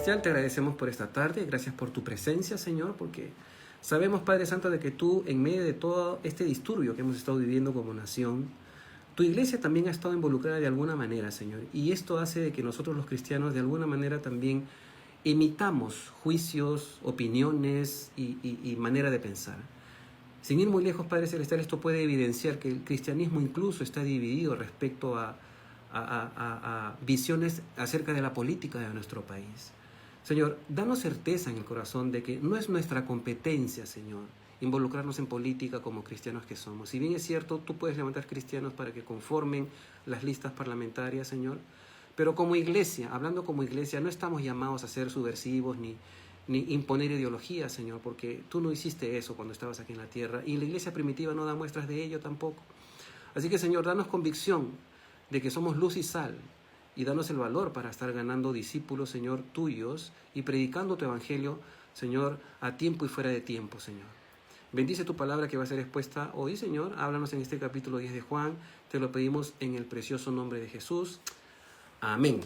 Celestial, te agradecemos por esta tarde, gracias por tu presencia, Señor, porque sabemos, Padre Santo, de que tú, en medio de todo este disturbio que hemos estado viviendo como nación, tu iglesia también ha estado involucrada de alguna manera, Señor, y esto hace de que nosotros los cristianos de alguna manera también emitamos juicios, opiniones y manera de pensar. Sin ir muy lejos, Padre Celestial, esto puede evidenciar que el cristianismo incluso está dividido respecto a visiones acerca de la política de nuestro país. Señor, danos certeza en el corazón de que no es nuestra competencia, Señor, involucrarnos en política como cristianos que somos. Si bien es cierto, tú puedes levantar cristianos para que conformen las listas parlamentarias, Señor, pero como iglesia, hablando como iglesia, no estamos llamados a ser subversivos ni imponer ideología, Señor, porque tú no hiciste eso cuando estabas aquí en la tierra y la iglesia primitiva no da muestras de ello tampoco. Así que, Señor, danos convicción de que somos luz y sal, y danos el valor para estar ganando discípulos, Señor, tuyos, y predicando tu evangelio, Señor, a tiempo y fuera de tiempo, Señor. Bendice tu palabra que va a ser expuesta hoy, Señor. Háblanos en este capítulo 10 de Juan. Te lo pedimos en el precioso nombre de Jesús. Amén.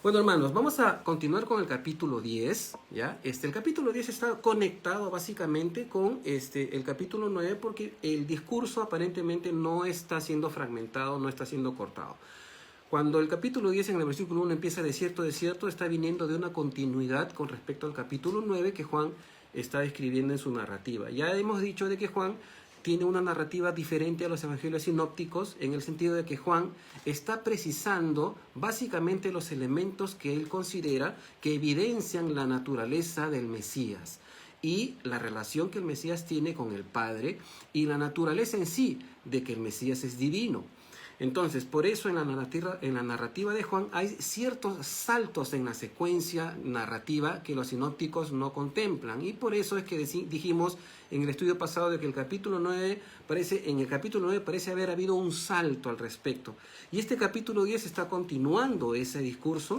Bueno, hermanos, vamos a continuar con el capítulo 10, ¿ya? El capítulo 10 está conectado básicamente con el capítulo 9 porque el discurso aparentemente no está siendo fragmentado, no está siendo cortado. Cuando el capítulo 10 en el versículo 1 empieza de cierto, está viniendo de una continuidad con respecto al capítulo 9 que Juan está escribiendo en su narrativa. Ya hemos dicho de que Juan tiene una narrativa diferente a los evangelios sinópticos en el sentido de que Juan está precisando básicamente los elementos que él considera que evidencian la naturaleza del Mesías y la relación que el Mesías tiene con el Padre y la naturaleza en sí de que el Mesías es divino. Entonces, por eso en la narrativa de Juan hay ciertos saltos en la secuencia narrativa que los sinópticos no contemplan. Y por eso es que dijimos en el estudio pasado de que en el capítulo 9 parece haber habido un salto al respecto. Y este capítulo 10 está continuando ese discurso,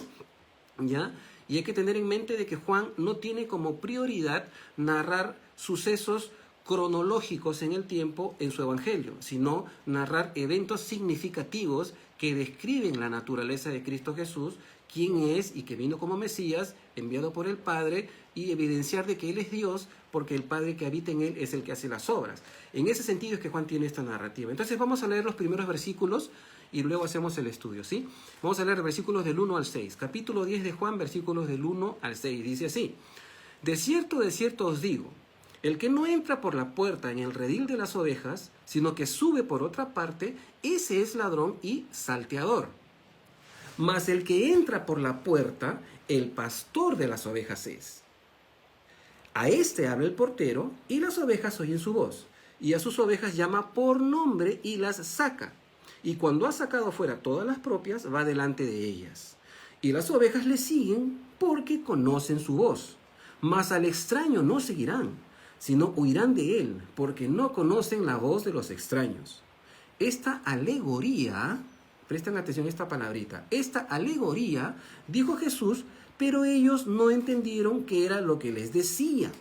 ¿ya? Y hay que tener en mente de que Juan no tiene como prioridad narrar sucesos cronológicos en el tiempo en su evangelio, sino narrar eventos significativos que describen la naturaleza de Cristo Jesús, quién es y que vino como Mesías, enviado por el Padre, y evidenciar de que Él es Dios, porque el Padre que habita en Él es el que hace las obras. En ese sentido es que Juan tiene esta narrativa. Entonces vamos a leer los primeros versículos y luego hacemos el estudio, ¿sí? Vamos a leer versículos del 1 al 6. Capítulo 10 de Juan, versículos del 1 al 6. Dice así: de cierto os digo, el que no entra por la puerta en el redil de las ovejas, sino que sube por otra parte, ese es ladrón y salteador. Mas el que entra por la puerta, el pastor de las ovejas es. A este habla el portero, y las ovejas oyen su voz, y a sus ovejas llama por nombre y las saca. Y cuando ha sacado fuera todas las propias, va delante de ellas. Y las ovejas le siguen porque conocen su voz. Mas al extraño no seguirán, sino huirán de él, porque no conocen la voz de los extraños. Esta alegoría, presten atención a esta palabrita, esta alegoría dijo Jesús, pero ellos no entendieron qué era lo que les decía.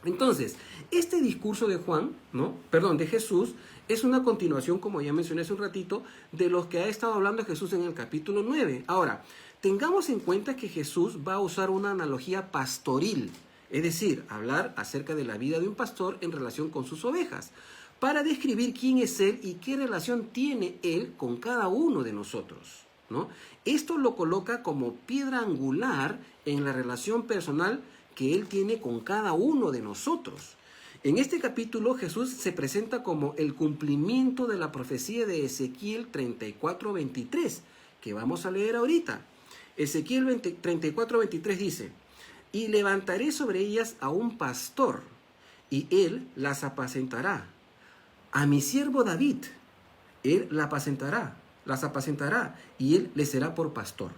Entonces, este discurso de de Jesús, es una continuación, como ya mencioné hace un ratito, de los que ha estado hablando Jesús en el capítulo 9. Ahora, tengamos en cuenta que Jesús va a usar una analogía pastoril, es decir, hablar acerca de la vida de un pastor en relación con sus ovejas, para describir quién es él y qué relación tiene él con cada uno de nosotros, ¿no? Esto lo coloca como piedra angular en la relación personal que él tiene con cada uno de nosotros. En este capítulo Jesús se presenta como el cumplimiento de la profecía de Ezequiel 34:23, que vamos a leer ahorita. Ezequiel 34:23 dice: y levantaré sobre ellas a un pastor, y él las apacentará. A mi siervo David, él las apacentará, y él les será por pastor.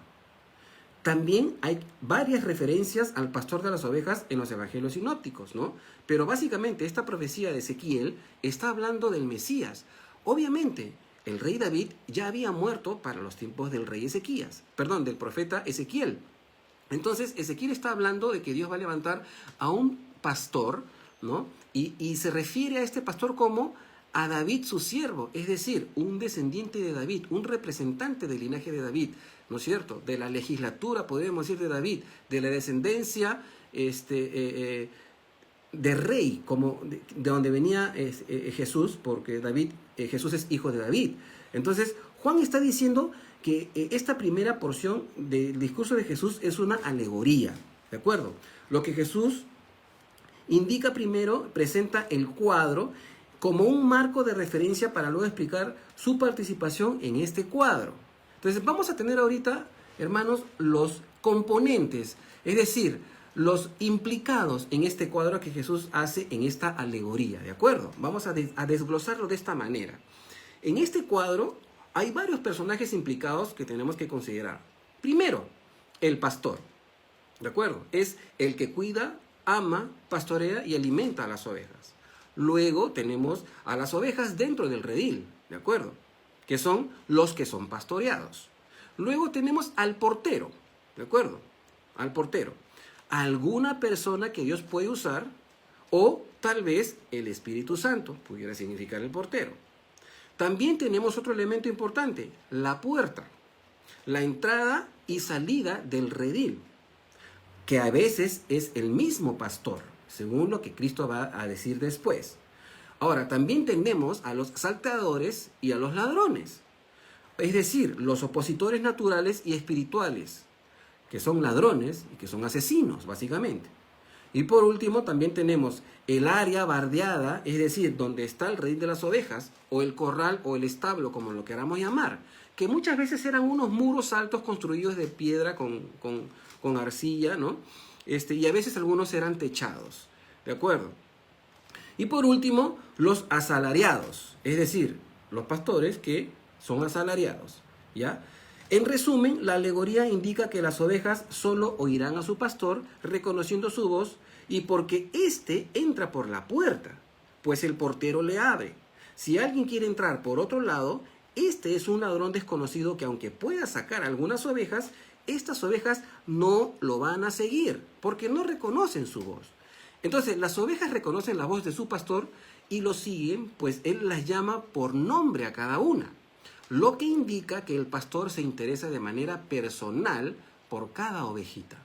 También hay varias referencias al pastor de las ovejas en los evangelios sinópticos, ¿no? Pero básicamente esta profecía de Ezequiel está hablando del Mesías. Obviamente, el rey David ya había muerto para los tiempos del del profeta Ezequiel. Entonces, Ezequiel está hablando de que Dios va a levantar a un pastor, ¿no? Y se refiere a este pastor como a David su siervo, es decir, un descendiente de David, un representante del linaje de David, ¿no es cierto? De la legislatura, podríamos decir, de David, de la descendencia de rey, como de donde venía Jesús, porque Jesús es hijo de David. Entonces, Juan está diciendo que esta primera porción del discurso de Jesús es una alegoría, ¿de acuerdo? Lo que Jesús indica primero, presenta el cuadro como un marco de referencia para luego explicar su participación en este cuadro. Entonces vamos a tener ahorita, hermanos, los componentes, es decir, los implicados en este cuadro que Jesús hace en esta alegoría, ¿de acuerdo? Vamos a desglosarlo de esta manera. En este cuadro hay varios personajes implicados que tenemos que considerar. Primero, el pastor, ¿de acuerdo? Es el que cuida, ama, pastorea y alimenta a las ovejas. Luego tenemos a las ovejas dentro del redil, ¿de acuerdo? Que son los que son pastoreados. Luego tenemos al portero, ¿de acuerdo? Al portero. Alguna persona que Dios puede usar, o tal vez el Espíritu Santo pudiera significar el portero. También tenemos otro elemento importante, la puerta, la entrada y salida del redil, que a veces es el mismo pastor, según lo que Cristo va a decir después. Ahora, también tenemos a los salteadores y a los ladrones, es decir, los opositores naturales y espirituales, que son ladrones y que son asesinos, básicamente. Y por último, también tenemos el área bardeada, es decir, donde está el redil de las ovejas, o el corral o el establo, como lo queramos llamar, que muchas veces eran unos muros altos construidos de piedra con arcilla, ¿no? Y a veces algunos eran techados, ¿de acuerdo? Y por último, los asalariados, es decir, los pastores que son asalariados, ¿ya? En resumen, la alegoría indica que las ovejas solo oirán a su pastor reconociendo su voz y porque éste entra por la puerta, pues el portero le abre. Si alguien quiere entrar por otro lado, este es un ladrón desconocido que aunque pueda sacar algunas ovejas, estas ovejas no lo van a seguir porque no reconocen su voz. Entonces, las ovejas reconocen la voz de su pastor y lo siguen, pues él las llama por nombre a cada una, lo que indica que el pastor se interesa de manera personal por cada ovejita.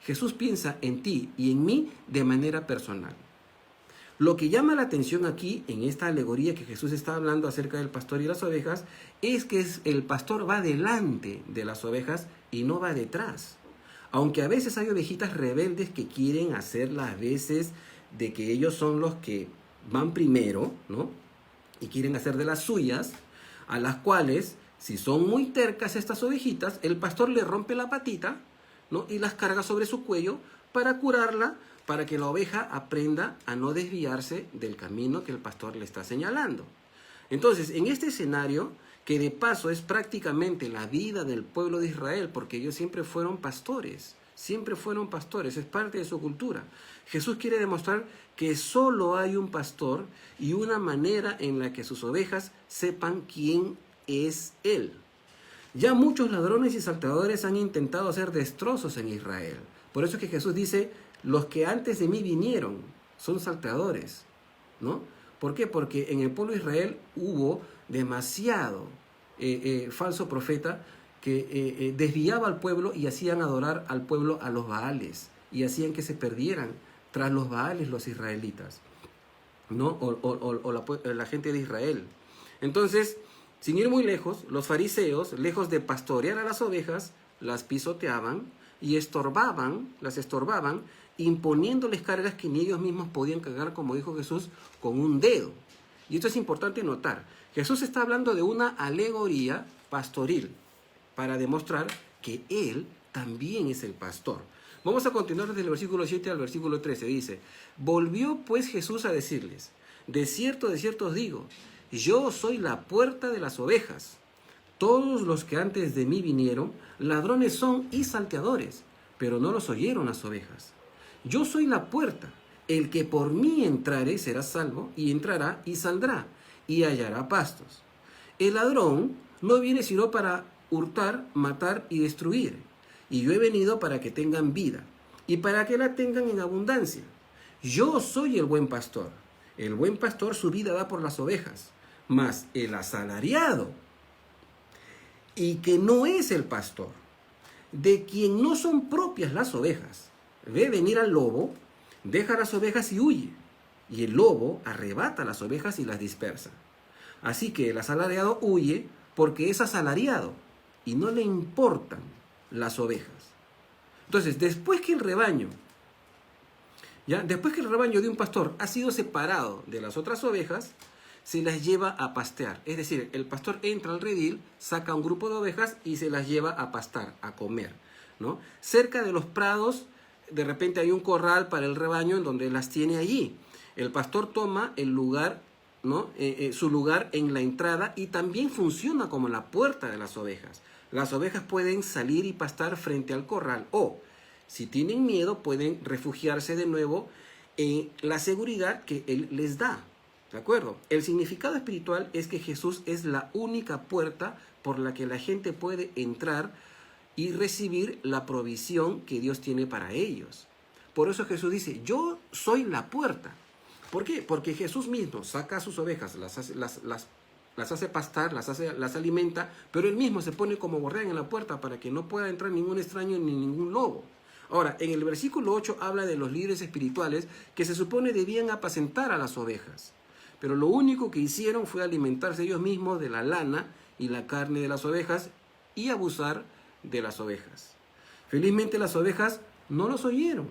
Jesús piensa en ti y en mí de manera personal. Lo que llama la atención aquí, en esta alegoría que Jesús está hablando acerca del pastor y las ovejas, es que el pastor va delante de las ovejas y no va detrás. Aunque a veces hay ovejitas rebeldes que quieren hacer las veces de que ellos son los que van primero, ¿no? Y quieren hacer de las suyas, a las cuales, si son muy tercas estas ovejitas, el pastor le rompe la patita, ¿no? Y las carga sobre su cuello para curarla, para que la oveja aprenda a no desviarse del camino que el pastor le está señalando. Entonces, en este escenario, que de paso es prácticamente la vida del pueblo de Israel, porque ellos siempre fueron pastores, es parte de su cultura. Jesús quiere demostrar que solo hay un pastor y una manera en la que sus ovejas sepan quién es Él. Ya muchos ladrones y salteadores han intentado hacer destrozos en Israel. Por eso es que Jesús dice, los que antes de mí vinieron son salteadores, ¿no? ¿Por qué? Porque en el pueblo de Israel hubo demasiado falso profeta que desviaba al pueblo y hacían adorar al pueblo a los Baales y hacían que se perdieran tras los Baales los israelitas, ¿no? O la gente de Israel. Entonces, sin ir muy lejos, los fariseos, lejos de pastorear a las ovejas, las pisoteaban y las estorbaban, imponiéndoles cargas que ni ellos mismos podían cargar, como dijo Jesús, con un dedo. Y esto es importante notar. Jesús está hablando de una alegoría pastoril para demostrar que Él también es el pastor. Vamos a continuar desde el versículo 7 al versículo 13. Dice, volvió pues Jesús a decirles, de cierto os digo, yo soy la puerta de las ovejas. Todos los que antes de mí vinieron, ladrones son y salteadores, pero no los oyeron las ovejas. Yo soy la puerta. El que por mí entrare será salvo, y entrará y saldrá, y hallará pastos. El ladrón no viene sino para hurtar, matar y destruir. Y yo he venido para que tengan vida, y para que la tengan en abundancia. Yo soy el buen pastor. El buen pastor su vida da por las ovejas, mas el asalariado, y que no es el pastor, de quien no son propias las ovejas, ve venir al lobo, deja las ovejas y huye, y el lobo arrebata las ovejas y las dispersa. Así que el asalariado huye porque es asalariado y no le importan las ovejas. Entonces, después que el rebaño de un pastor ha sido separado de las otras ovejas, se las lleva a pastear. Es decir, el pastor entra al redil, saca un grupo de ovejas y se las lleva a pastar, a comer, ¿no? Cerca de los prados, de repente hay un corral para el rebaño en donde las tiene allí. El pastor toma el lugar, ¿no? Su lugar en la entrada, y también funciona como la puerta de las ovejas. Las ovejas pueden salir y pastar frente al corral, o si tienen miedo pueden refugiarse de nuevo en la seguridad que Él les da. ¿De acuerdo? El significado espiritual es que Jesús es la única puerta por la que la gente puede entrar y recibir la provisión que Dios tiene para ellos. Por eso Jesús dice, yo soy la puerta. ¿Por qué? Porque Jesús mismo saca a sus ovejas, las hace pastar, las alimenta, pero Él mismo se pone como guardián en la puerta para que no pueda entrar ningún extraño ni ningún lobo. Ahora, en el versículo 8 habla de los líderes espirituales que se supone debían apacentar a las ovejas. Pero lo único que hicieron fue alimentarse ellos mismos de la lana y la carne de las ovejas y abusar de las ovejas. Felizmente las ovejas no los oyeron,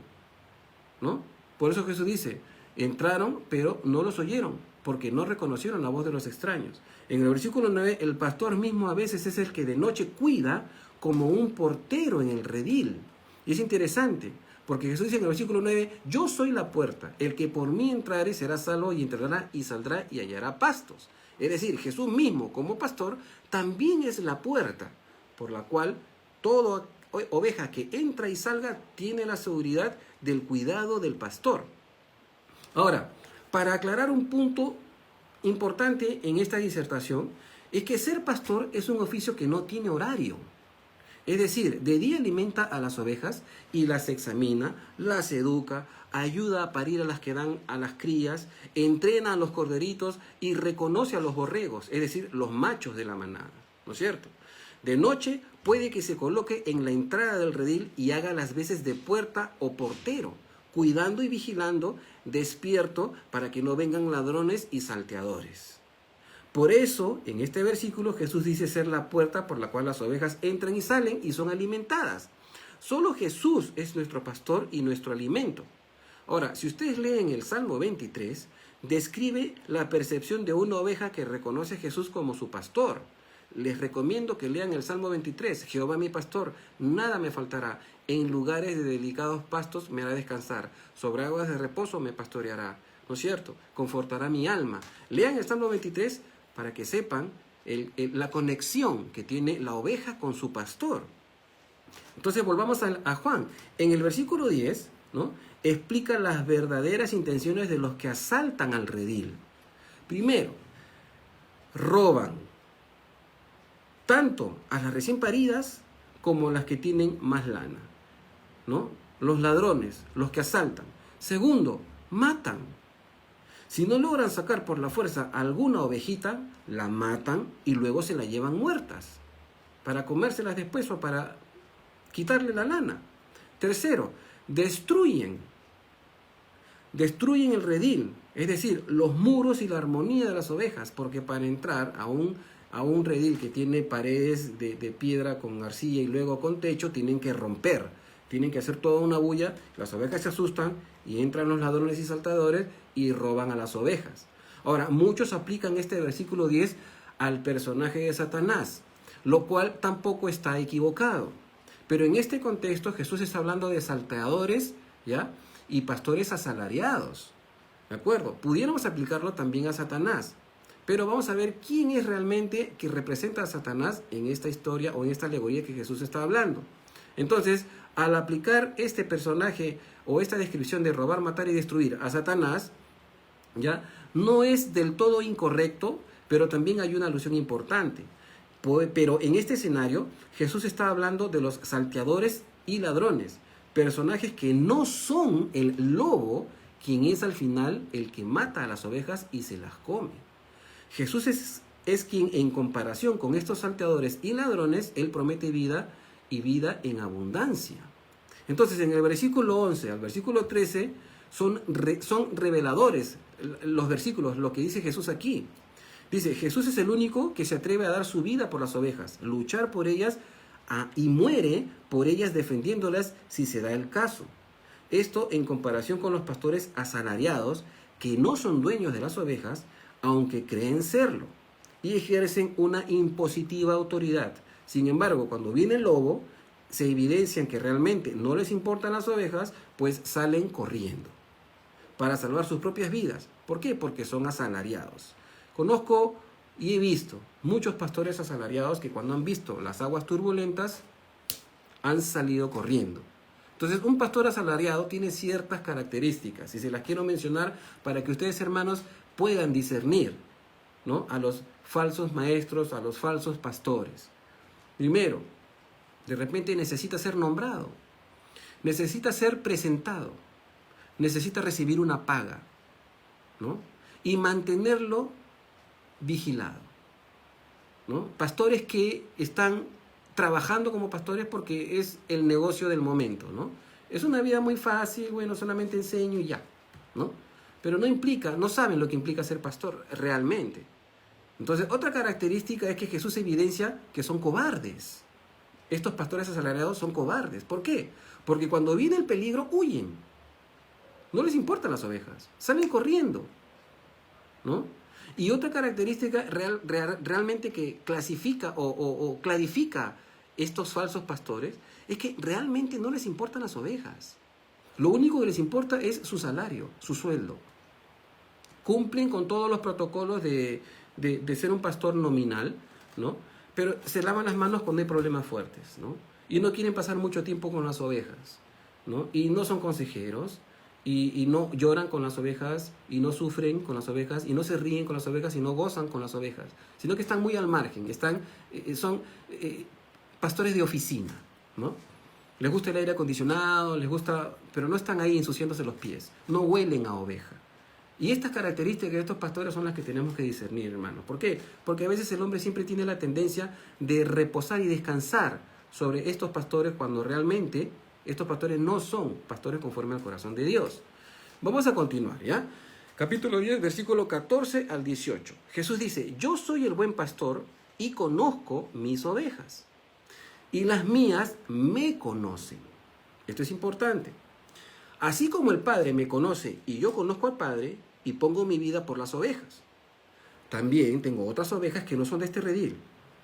¿no? Por eso Jesús dice, entraron pero no los oyeron, porque no reconocieron la voz de los extraños. En el versículo 9, el pastor mismo a veces es el que de noche cuida como un portero en el redil. Y es interesante, porque Jesús dice en el versículo 9, yo soy la puerta, el que por mí entrare será salvo y entrará y saldrá y hallará pastos. Es decir, Jesús mismo como pastor también es la puerta, por la cual toda oveja que entra y salga tiene la seguridad del cuidado del pastor. Ahora, para aclarar un punto importante en esta disertación, es que ser pastor es un oficio que no tiene horario. Es decir, de día alimenta a las ovejas y las examina, las educa, ayuda a parir a las que dan a las crías, entrena a los corderitos y reconoce a los borregos, es decir, los machos de la manada, ¿no es cierto? De noche puede que se coloque en la entrada del redil y haga las veces de puerta o portero, cuidando y vigilando, despierto para que no vengan ladrones y salteadores. Por eso, en este versículo, Jesús dice ser la puerta por la cual las ovejas entran y salen y son alimentadas. Solo Jesús es nuestro pastor y nuestro alimento. Ahora, si ustedes leen el Salmo 23, describe la percepción de una oveja que reconoce a Jesús como su pastor. Les recomiendo que lean el Salmo 23. Jehová mi pastor, nada me faltará. En lugares de delicados pastos me hará descansar. Sobre aguas de reposo me pastoreará. ¿No es cierto? Confortará mi alma. Lean el Salmo 23 para que sepan la conexión que tiene la oveja con su pastor. Entonces volvamos a Juan. En el versículo 10, ¿no?, explica las verdaderas intenciones de los que asaltan al redil. Primero, roban tanto a las recién paridas como las que tienen más lana, ¿no? Los ladrones, los que asaltan. Segundo, matan. Si no logran sacar por la fuerza alguna ovejita, la matan y luego se la llevan muertas para comérselas después o para quitarle la lana. Tercero, destruyen el redil, es decir, los muros y la armonía de las ovejas, porque para entrar a un redil que tiene paredes de piedra con arcilla y luego con techo, tienen que romper, tienen que hacer toda una bulla, las ovejas se asustan y entran los ladrones y saltadores y roban a las ovejas. Ahora, muchos aplican este versículo 10 al personaje de Satanás, lo cual tampoco está equivocado. Pero en este contexto Jesús está hablando de salteadores, ¿ya?, y pastores asalariados, ¿de acuerdo? Pudiéramos aplicarlo también a Satanás, pero vamos a ver quién es realmente que representa a Satanás en esta historia o en esta alegoría que Jesús está hablando. Entonces, al aplicar este personaje o esta descripción de robar, matar y destruir a Satanás, ¿ya?, no es del todo incorrecto, pero también hay una alusión importante. Pero en este escenario, Jesús está hablando de los salteadores y ladrones, personajes que no son el lobo quien es al final el que mata a las ovejas y se las come. Jesús es quien, en comparación con estos salteadores y ladrones, él promete vida y vida en abundancia. Entonces, en el versículo 11 al versículo 13 son reveladores los versículos, lo que dice Jesús aquí. Dice, Jesús es el único que se atreve a dar su vida por las ovejas, luchar por ellas y muere por ellas defendiéndolas si se da el caso. Esto en comparación con los pastores asalariados que no son dueños de las ovejas, aunque creen serlo, y ejercen una impositiva autoridad. Sin embargo, cuando viene el lobo, se evidencian que realmente no les importan las ovejas, pues salen corriendo para salvar sus propias vidas. ¿Por qué? Porque son asalariados. Conozco y he visto muchos pastores asalariados que cuando han visto las aguas turbulentas han salido corriendo. Entonces, un pastor asalariado tiene ciertas características y se las quiero mencionar para que ustedes, hermanos, puedan discernir, ¿no?, a los falsos maestros, a los falsos pastores. Primero, de repente necesita ser nombrado, necesita ser presentado, necesita recibir una paga, ¿no?, y mantenerlo vigilado, ¿no? Pastores que están trabajando como pastores porque es el negocio del momento, ¿no? Es una vida muy fácil, bueno, solamente enseño y ya, ¿no? Pero no saben lo que implica ser pastor realmente. Entonces, otra característica es que Jesús evidencia que son cobardes. Estos pastores asalariados son cobardes. ¿Por qué? Porque cuando viene el peligro, huyen. No les importan las ovejas, salen corriendo, ¿no? Y otra característica realmente que clasifica o clarifica estos falsos pastores es que realmente no les importan las ovejas. Lo único que les importa es su salario, su sueldo. Cumplen con todos los protocolos de ser un pastor nominal, ¿no? Pero se lavan las manos cuando hay problemas fuertes, ¿no? Y no quieren pasar mucho tiempo con las ovejas, ¿no? Y no son consejeros. Y no lloran con las ovejas, y no sufren con las ovejas, y no se ríen con las ovejas, y no gozan con las ovejas, sino que están muy al margen, son pastores de oficina, ¿no? Les gusta el aire acondicionado, pero no están ahí ensuciándose los pies, no huelen a oveja. Y estas características de estos pastores son las que tenemos que discernir, hermanos. ¿Por qué? Porque a veces el hombre siempre tiene la tendencia de reposar y descansar sobre estos pastores cuando realmente estos pastores no son pastores conforme al corazón de Dios. Vamos a continuar, ¿ya? Capítulo 10, versículo 14 al 18. Jesús dice, yo soy el buen pastor y conozco mis ovejas, y las mías me conocen. Esto es importante. Así como el Padre me conoce y yo conozco al Padre y pongo mi vida por las ovejas. También tengo otras ovejas que no son de este redil.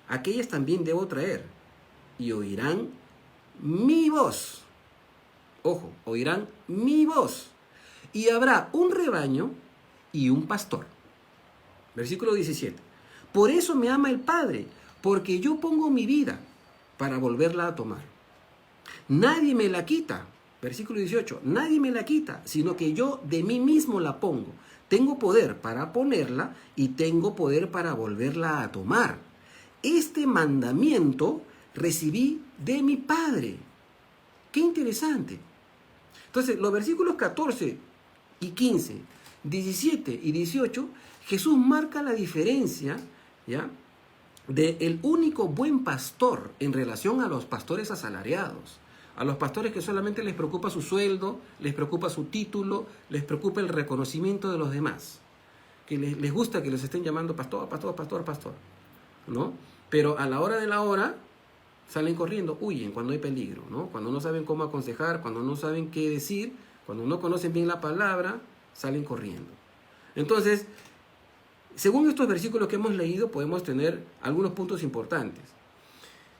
Aquellas también debo traer y oirán mi voz. Ojo, oirán mi voz. Y habrá un rebaño y un pastor. Versículo 17. Por eso me ama el Padre, porque yo pongo mi vida para volverla a tomar. Nadie me la quita. Versículo 18. Nadie me la quita, sino que yo de mí mismo la pongo. Tengo poder para ponerla y tengo poder para volverla a tomar. Este mandamiento recibí de mi Padre. Qué interesante. Entonces, los versículos 14 y 15, 17 y 18, Jesús marca la diferencia, ¿ya?, del único buen pastor en relación a los pastores asalariados. A los pastores que solamente les preocupa su sueldo, les preocupa su título, les preocupa el reconocimiento de los demás. Que les gusta que les estén llamando pastor, pastor, pastor, pastor, ¿no? Pero a la hora de la hora salen corriendo, huyen cuando hay peligro, ¿no? Cuando no saben cómo aconsejar, cuando no saben qué decir, cuando no conocen bien la palabra, salen corriendo. Entonces, según estos versículos que hemos leído, podemos tener algunos puntos importantes.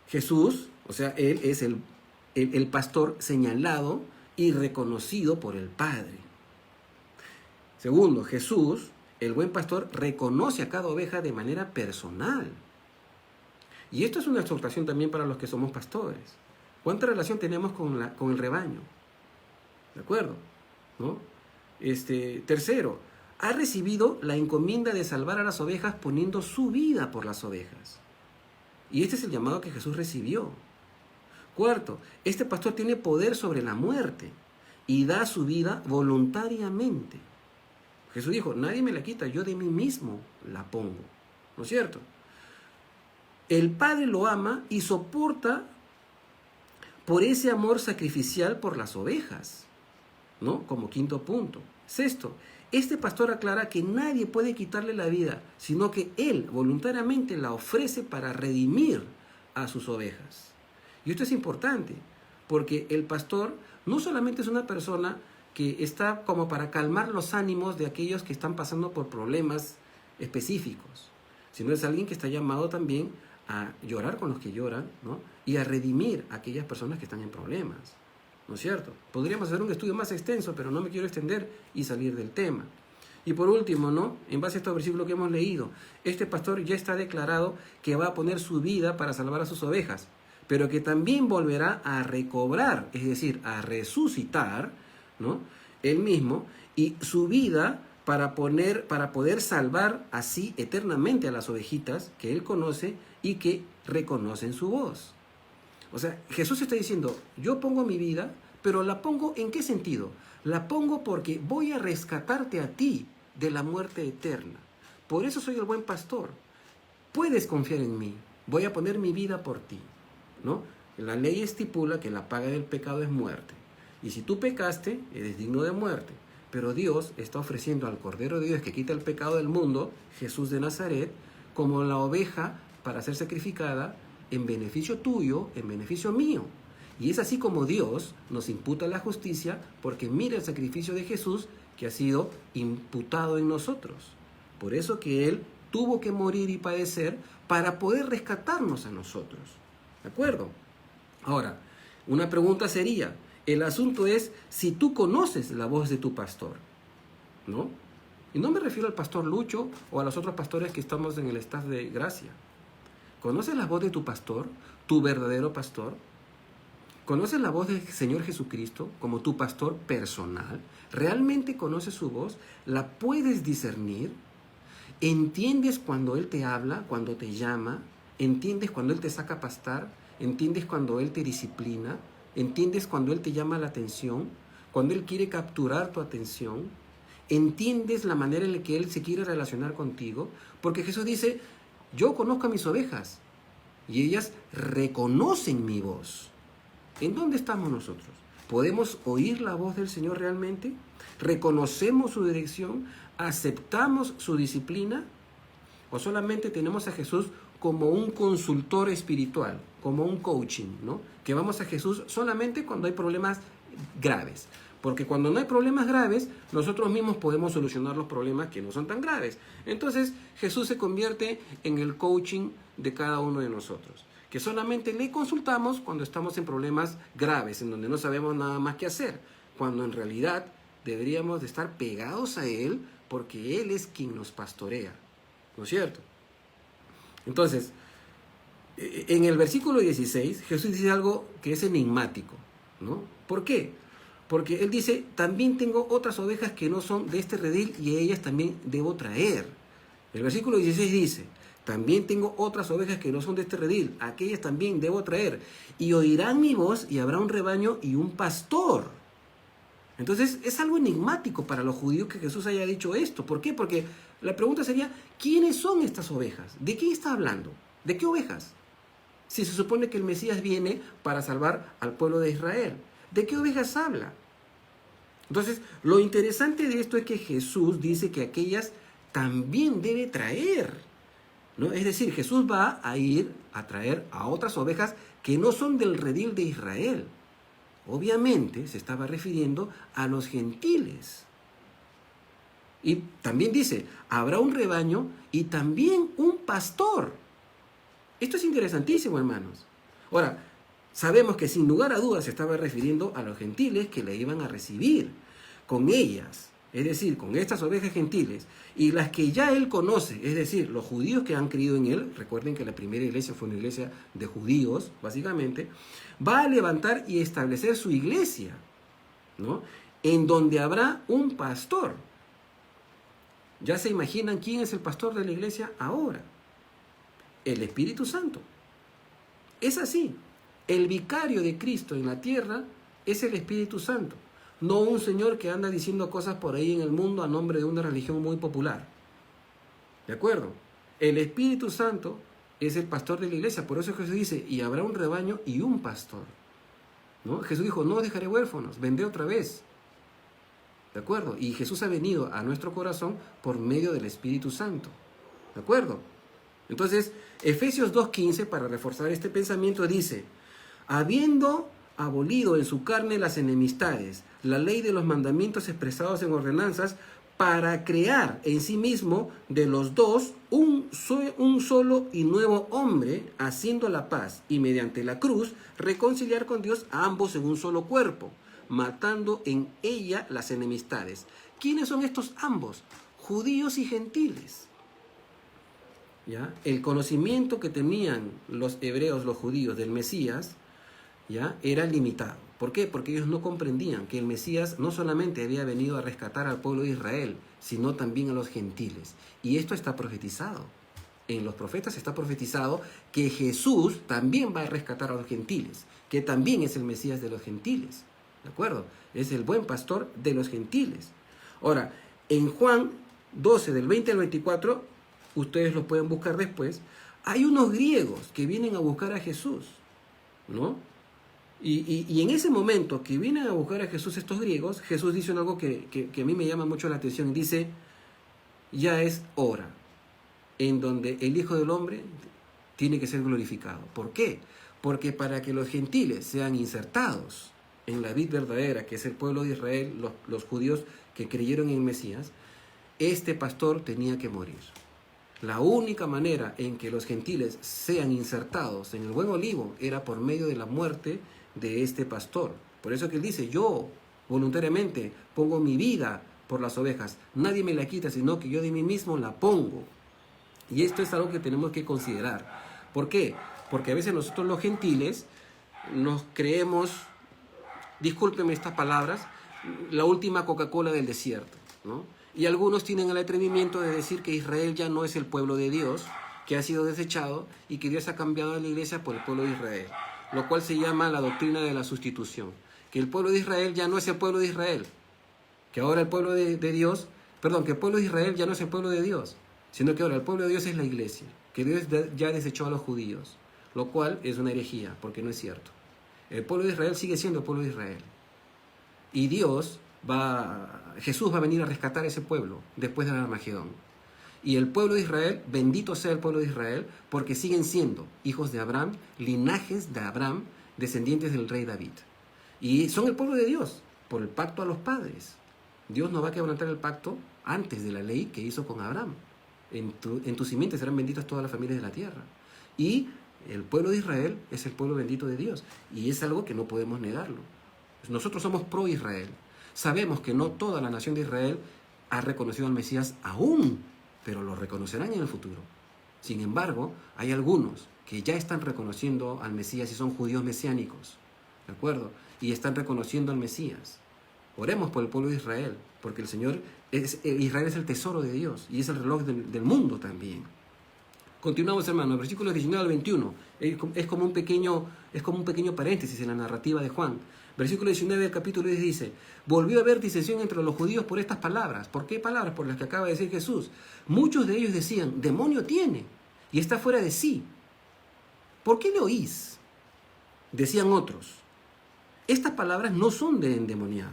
Jesús, o sea, Él es el pastor señalado y reconocido por el Padre. Segundo, Jesús, el buen pastor, reconoce a cada oveja de manera personal. Y esto es una exhortación también para los que somos pastores. ¿Cuánta relación tenemos con el rebaño? ¿De acuerdo? ¿No? Tercero, ha recibido la encomienda de salvar a las ovejas poniendo su vida por las ovejas. Y este es el llamado que Jesús recibió. Cuarto, este pastor tiene poder sobre la muerte y da su vida voluntariamente. Jesús dijo, nadie me la quita, yo de mí mismo la pongo. ¿No es cierto? El Padre lo ama y soporta por ese amor sacrificial por las ovejas, ¿no? Como quinto punto. Sexto, este pastor aclara que nadie puede quitarle la vida, sino que él voluntariamente la ofrece para redimir a sus ovejas. Y esto es importante, porque el pastor no solamente es una persona que está como para calmar los ánimos de aquellos que están pasando por problemas específicos, sino es alguien que está llamado también a llorar con los que lloran, ¿no? Y a redimir a aquellas personas que están en problemas, ¿no es cierto? Podríamos hacer un estudio más extenso, pero no me quiero extender y salir del tema. Y por último, ¿no? En base a estos versículos que hemos leído, este pastor ya está declarado que va a poner su vida para salvar a sus ovejas, pero que también volverá a recobrar, es decir, a resucitar, ¿no? Él mismo, y su vida para poder salvar así eternamente a las ovejitas que él conoce y que reconocen su voz. O sea, Jesús está diciendo, yo pongo mi vida, pero la pongo ¿en qué sentido? La pongo porque voy a rescatarte a ti de la muerte eterna. Por eso soy el buen pastor. Puedes confiar en mí. Voy a poner mi vida por ti, ¿no? La ley estipula que la paga del pecado es muerte. Y si tú pecaste, eres digno de muerte. Pero Dios está ofreciendo al Cordero de Dios que quita el pecado del mundo, Jesús de Nazaret, como la oveja para ser sacrificada en beneficio tuyo, en beneficio mío. Y es así como Dios nos imputa la justicia, porque mira el sacrificio de Jesús que ha sido imputado en nosotros. Por eso que Él tuvo que morir y padecer para poder rescatarnos a nosotros. ¿De acuerdo? Ahora, una pregunta sería, el asunto es si tú conoces la voz de tu pastor, ¿no? Y no me refiero al pastor Lucho o a los otros pastores que estamos en el staff de Gracia. ¿Conoces la voz de tu pastor, tu verdadero pastor? ¿Conoces la voz del Señor Jesucristo como tu pastor personal? ¿Realmente conoces su voz? ¿La puedes discernir? ¿Entiendes cuando Él te habla, cuando te llama? ¿Entiendes cuando Él te saca a pastar? ¿Entiendes cuando Él te disciplina? ¿Entiendes cuando Él te llama la atención? ¿Cuando Él quiere capturar tu atención? ¿Entiendes la manera en la que Él se quiere relacionar contigo? Porque Jesús dice, yo conozco a mis ovejas y ellas reconocen mi voz. ¿En dónde estamos nosotros? ¿Podemos oír la voz del Señor realmente? ¿Reconocemos su dirección? ¿Aceptamos su disciplina? ¿O solamente tenemos a Jesús como un consultor espiritual, como un coaching, ¿no? Que vamos a Jesús solamente cuando hay problemas graves. Porque cuando no hay problemas graves, nosotros mismos podemos solucionar los problemas que no son tan graves. Entonces, Jesús se convierte en el coaching de cada uno de nosotros, que solamente le consultamos cuando estamos en problemas graves, en donde no sabemos nada más qué hacer, cuando en realidad deberíamos de estar pegados a Él, porque Él es quien nos pastorea, ¿no es cierto? Entonces, en el versículo 16, Jesús dice algo que es enigmático, ¿no? ¿Por qué? Porque Él dice, también tengo otras ovejas que no son de este redil y a ellas también debo traer. El versículo 16 dice, también tengo otras ovejas que no son de este redil, a aquellas también debo traer. Y oirán mi voz y habrá un rebaño y un pastor. Entonces es algo enigmático para los judíos que Jesús haya dicho esto. ¿Por qué? Porque la pregunta sería, ¿quiénes son estas ovejas? ¿De qué está hablando? ¿De qué ovejas? Si se supone que el Mesías viene para salvar al pueblo de Israel, ¿de qué ovejas habla? Entonces, lo interesante de esto es que Jesús dice que aquellas también debe traer, ¿no? Es decir, Jesús va a ir a traer a otras ovejas que no son del redil de Israel. Obviamente se estaba refiriendo a los gentiles. Y también dice, habrá un rebaño y también un pastor. Esto es interesantísimo, hermanos. Ahora, sabemos que sin lugar a dudas se estaba refiriendo a los gentiles que le iban a recibir con ellas, es decir, con estas ovejas gentiles, y las que ya él conoce, es decir, los judíos que han creído en él. Recuerden que la primera iglesia fue una iglesia de judíos, básicamente. Va a levantar y establecer su iglesia, ¿no? En donde habrá un pastor. ¿Ya se imaginan quién es el pastor de la iglesia ahora? El Espíritu Santo. Es así. El vicario de Cristo en la tierra es el Espíritu Santo. No un señor que anda diciendo cosas por ahí en el mundo a nombre de una religión muy popular. ¿De acuerdo? El Espíritu Santo es el pastor de la iglesia. Por eso Jesús dice, y habrá un rebaño y un pastor. ¿No? Jesús dijo, no os dejaré huérfanos, vendré otra vez. ¿De acuerdo? Y Jesús ha venido a nuestro corazón por medio del Espíritu Santo. ¿De acuerdo? Entonces, Efesios 2:15, para reforzar este pensamiento, dice, habiendo abolido en su carne las enemistades, la ley de los mandamientos expresados en ordenanzas, para crear en sí mismo de los dos un solo y nuevo hombre, haciendo la paz, y mediante la cruz reconciliar con Dios a ambos en un solo cuerpo, matando en ella las enemistades. ¿Quiénes son estos ambos? Judíos y gentiles. ¿Ya? El conocimiento que tenían los hebreos, los judíos, del Mesías, ¿ya? Era limitado. ¿Por qué? Porque ellos no comprendían que el Mesías no solamente había venido a rescatar al pueblo de Israel, sino también a los gentiles. Y esto está profetizado. En los profetas está profetizado que Jesús también va a rescatar a los gentiles, que también es el Mesías de los gentiles. ¿De acuerdo? Es el buen pastor de los gentiles. Ahora, en Juan 12, del 20 al 24, ustedes lo pueden buscar después, hay unos griegos que vienen a buscar a Jesús, ¿no? Y en ese momento que vienen a buscar a Jesús estos griegos, Jesús dice algo que a mí me llama mucho la atención. Dice, ya es hora en donde el Hijo del Hombre tiene que ser glorificado. ¿Por qué? Porque para que los gentiles sean insertados en la vid verdadera, que es el pueblo de Israel, los judíos que creyeron en el Mesías, este pastor tenía que morir. La única manera en que los gentiles sean insertados en el buen olivo era por medio de la muerte de este pastor. Por eso que él dice, yo voluntariamente pongo mi vida por las ovejas. Nadie me la quita, sino que yo de mí mismo la pongo. Y esto es algo que tenemos que considerar. ¿Por qué? Porque a veces nosotros los gentiles nos creemos, discúlpenme estas palabras, la última Coca-Cola del desierto, ¿no? Y algunos tienen el atrevimiento de decir que Israel ya no es el pueblo de Dios, que ha sido desechado y que Dios ha cambiado a la iglesia por el pueblo de Israel, lo cual se llama la doctrina de la sustitución, que el pueblo de Israel ya no es el pueblo de Israel, que ahora el pueblo de Dios, perdón, que el pueblo de Israel ya no es el pueblo de Dios, sino que ahora el pueblo de Dios es la iglesia, que Dios ya desechó a los judíos, lo cual es una herejía, porque no es cierto. El pueblo de Israel sigue siendo el pueblo de Israel. Y Jesús va a venir a rescatar a ese pueblo después del Armagedón. Y el pueblo de Israel, bendito sea el pueblo de Israel, porque siguen siendo hijos de Abraham, linajes de Abraham, descendientes del rey David. Y son el pueblo de Dios, por el pacto a los padres. Dios no va a quebrantar el pacto antes de la ley que hizo con Abraham. En tu simiente serán benditas todas las familias de la tierra. Y el pueblo de Israel es el pueblo bendito de Dios. Y es algo que no podemos negarlo. Nosotros somos pro Israel. Sabemos que no toda la nación de Israel ha reconocido al Mesías aún, pero lo reconocerán en el futuro. Sin embargo, hay algunos que ya están reconociendo al Mesías y son judíos mesiánicos, ¿de acuerdo? Y están reconociendo al Mesías. Oremos por el pueblo de Israel, porque Israel es el tesoro de Dios y es el reloj del mundo también. Continuamos, hermanos, versículos 19 al 21. Es como un pequeño paréntesis en la narrativa de Juan. Versículo 19 del capítulo 10 dice, volvió a haber disensión entre los judíos por estas palabras. ¿Por qué palabras? Por las que acaba de decir Jesús. Muchos de ellos decían, demonio tiene y está fuera de sí. ¿Por qué le oís? Decían otros, estas palabras no son de endemoniado.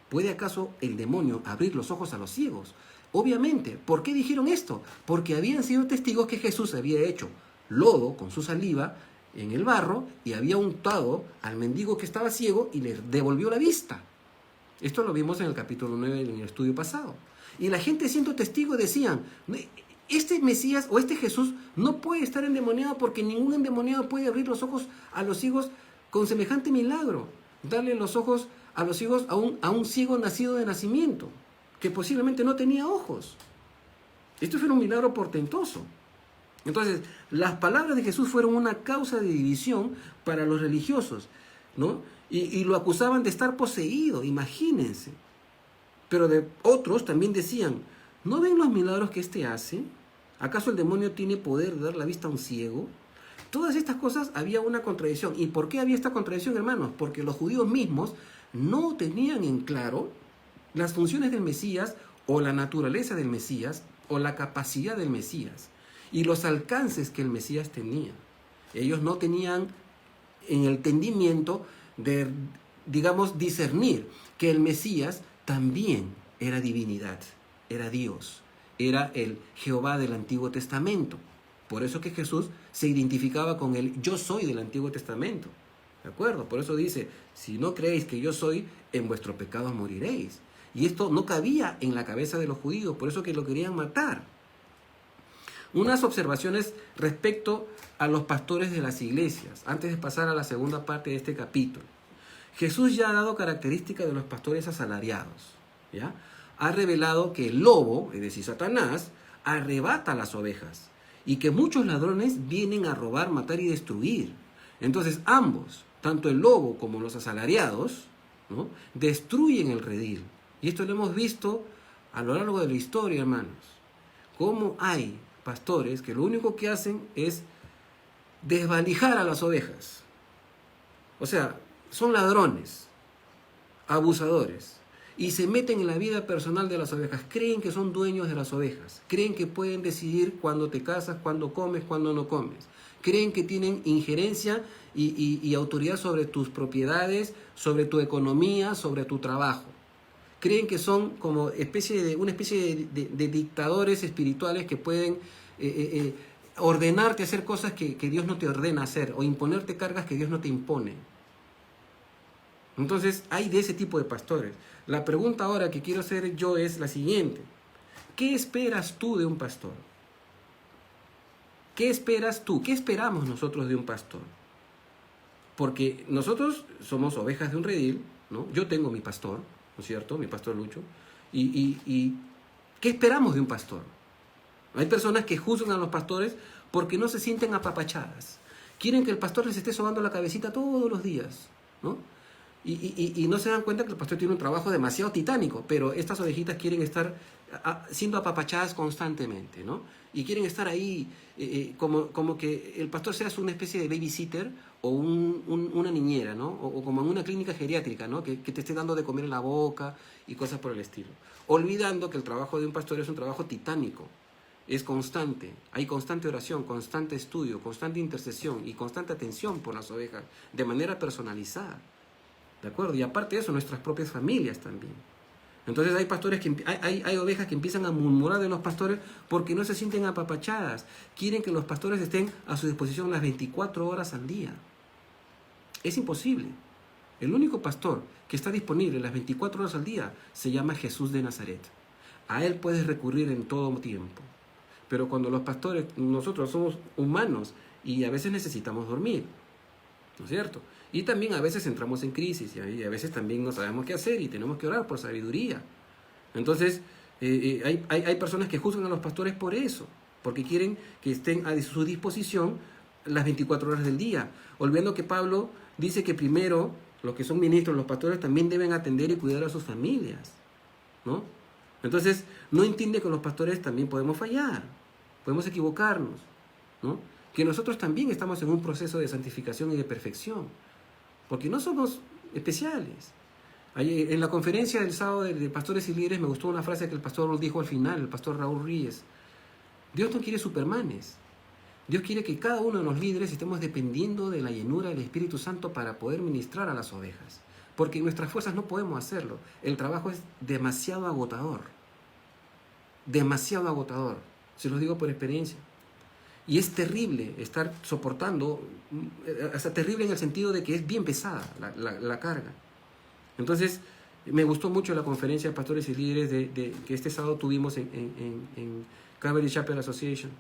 ¿Puede acaso el demonio abrir los ojos a los ciegos? Obviamente. ¿Por qué dijeron esto? Porque habían sido testigos que Jesús había hecho lodo con su saliva en el barro y había untado al mendigo que estaba ciego y le devolvió la vista. Esto lo vimos en el capítulo 9 en el estudio pasado. Y la gente, siendo testigo, decían, este Mesías o este Jesús no puede estar endemoniado porque ningún endemoniado puede abrir los ojos a los ciegos con semejante milagro. Darle los ojos a los ciegos a un ciego nacido de nacimiento, que posiblemente no tenía ojos. Esto fue un milagro portentoso. Entonces, las palabras de Jesús fueron una causa de división para los religiosos, ¿no? Y lo acusaban de estar poseído, imagínense. Pero de otros también decían, ¿no ven los milagros que éste hace? ¿Acaso el demonio tiene poder de dar la vista a un ciego? Todas estas cosas había una contradicción. ¿Y por qué había esta contradicción, hermanos? Porque los judíos mismos no tenían en claro las funciones del Mesías o la naturaleza del Mesías o la capacidad del Mesías y los alcances que el Mesías tenía. Ellos no tenían en el entendimiento de, digamos, discernir que el Mesías también era divinidad, era Dios, era el Jehová del Antiguo Testamento. Por eso que Jesús se identificaba con el yo soy del Antiguo Testamento. ¿De acuerdo? Por eso dice, si no creéis que yo soy, en vuestros pecados moriréis. Y esto no cabía en la cabeza de los judíos, por eso que lo querían matar. Unas observaciones respecto a los pastores de las iglesias, antes de pasar a la segunda parte de este capítulo. Jesús ya ha dado características de los pastores asalariados, ¿ya? Ha revelado que el lobo, es decir, Satanás, arrebata las ovejas y que muchos ladrones vienen a robar, matar y destruir. Entonces ambos, tanto el lobo como los asalariados, ¿no?, destruyen el redil. Y esto lo hemos visto a lo largo de la historia, hermanos. Cómo hay pastores que lo único que hacen es desvalijar a las ovejas. O sea, son ladrones, abusadores, y se meten en la vida personal de las ovejas. Creen que son dueños de las ovejas. Creen que pueden decidir cuándo te casas, cuándo comes, cuándo no comes. Creen que tienen injerencia y autoridad sobre tus propiedades, sobre tu economía, sobre tu trabajo. Creen que son como una especie de dictadores espirituales que pueden ordenarte hacer cosas que Dios no te ordena hacer, o imponerte cargas que Dios no te impone. Entonces hay de ese tipo de pastores. La pregunta ahora que quiero hacer yo es la siguiente: ¿qué esperas tú de un pastor? ¿Qué esperas tú? ¿Qué esperamos nosotros de un pastor? Porque nosotros somos ovejas de un redil, ¿no? Yo tengo mi pastor, ¿no es cierto? Mi pastor Lucho. ¿Y qué esperamos de un pastor? Hay personas que juzgan a los pastores porque no se sienten apapachadas. Quieren que el pastor les esté sobando la cabecita todos los días, ¿no? Y no se dan cuenta que el pastor tiene un trabajo demasiado titánico, pero estas ovejitas quieren estar siendo apapachadas constantemente, ¿no? Y quieren estar ahí como que el pastor sea una especie de babysitter o una niñera, ¿no? O como en una clínica geriátrica, ¿no? Que te esté dando de comer en la boca y cosas por el estilo. Olvidando que el trabajo de un pastor es un trabajo titánico. Es constante, hay constante oración, constante estudio, constante intercesión y constante atención por las ovejas de manera personalizada. ¿De acuerdo? Y aparte de eso, nuestras propias familias también. Entonces hay pastores hay ovejas que empiezan a murmurar de los pastores porque no se sienten apapachadas. Quieren que los pastores estén a su disposición las 24 horas al día. Es imposible. El único pastor que está disponible las 24 horas al día se llama Jesús de Nazaret. A él puedes recurrir en todo tiempo. Pero cuando los pastores, nosotros somos humanos y a veces necesitamos dormir, ¿no es cierto? Y también a veces entramos en crisis y a veces también no sabemos qué hacer y tenemos que orar por sabiduría. Entonces, hay personas que juzgan a los pastores por eso, porque quieren que estén a su disposición las 24 horas del día. Olvidando que Pablo dice que primero los que son ministros, los pastores, también deben atender y cuidar a sus familias, ¿no? Entonces, no entiende que los pastores también podemos fallar, podemos equivocarnos, ¿no? Que nosotros también estamos en un proceso de santificación y de perfección, porque no somos especiales. En la conferencia del sábado de pastores y líderes me gustó una frase que el pastor dijo al final, el pastor Raúl Ríez. Dios no quiere supermanes. Dios quiere que cada uno de los líderes estemos dependiendo de la llenura del Espíritu Santo para poder ministrar a las ovejas. Porque en nuestras fuerzas no podemos hacerlo. El trabajo es demasiado agotador. Demasiado agotador. Se los digo por experiencia. Y es terrible estar soportando, hasta terrible en el sentido de que es bien pesada la carga. Entonces, me gustó mucho la conferencia de pastores y líderes que este sábado tuvimos en Calvary Chapel Association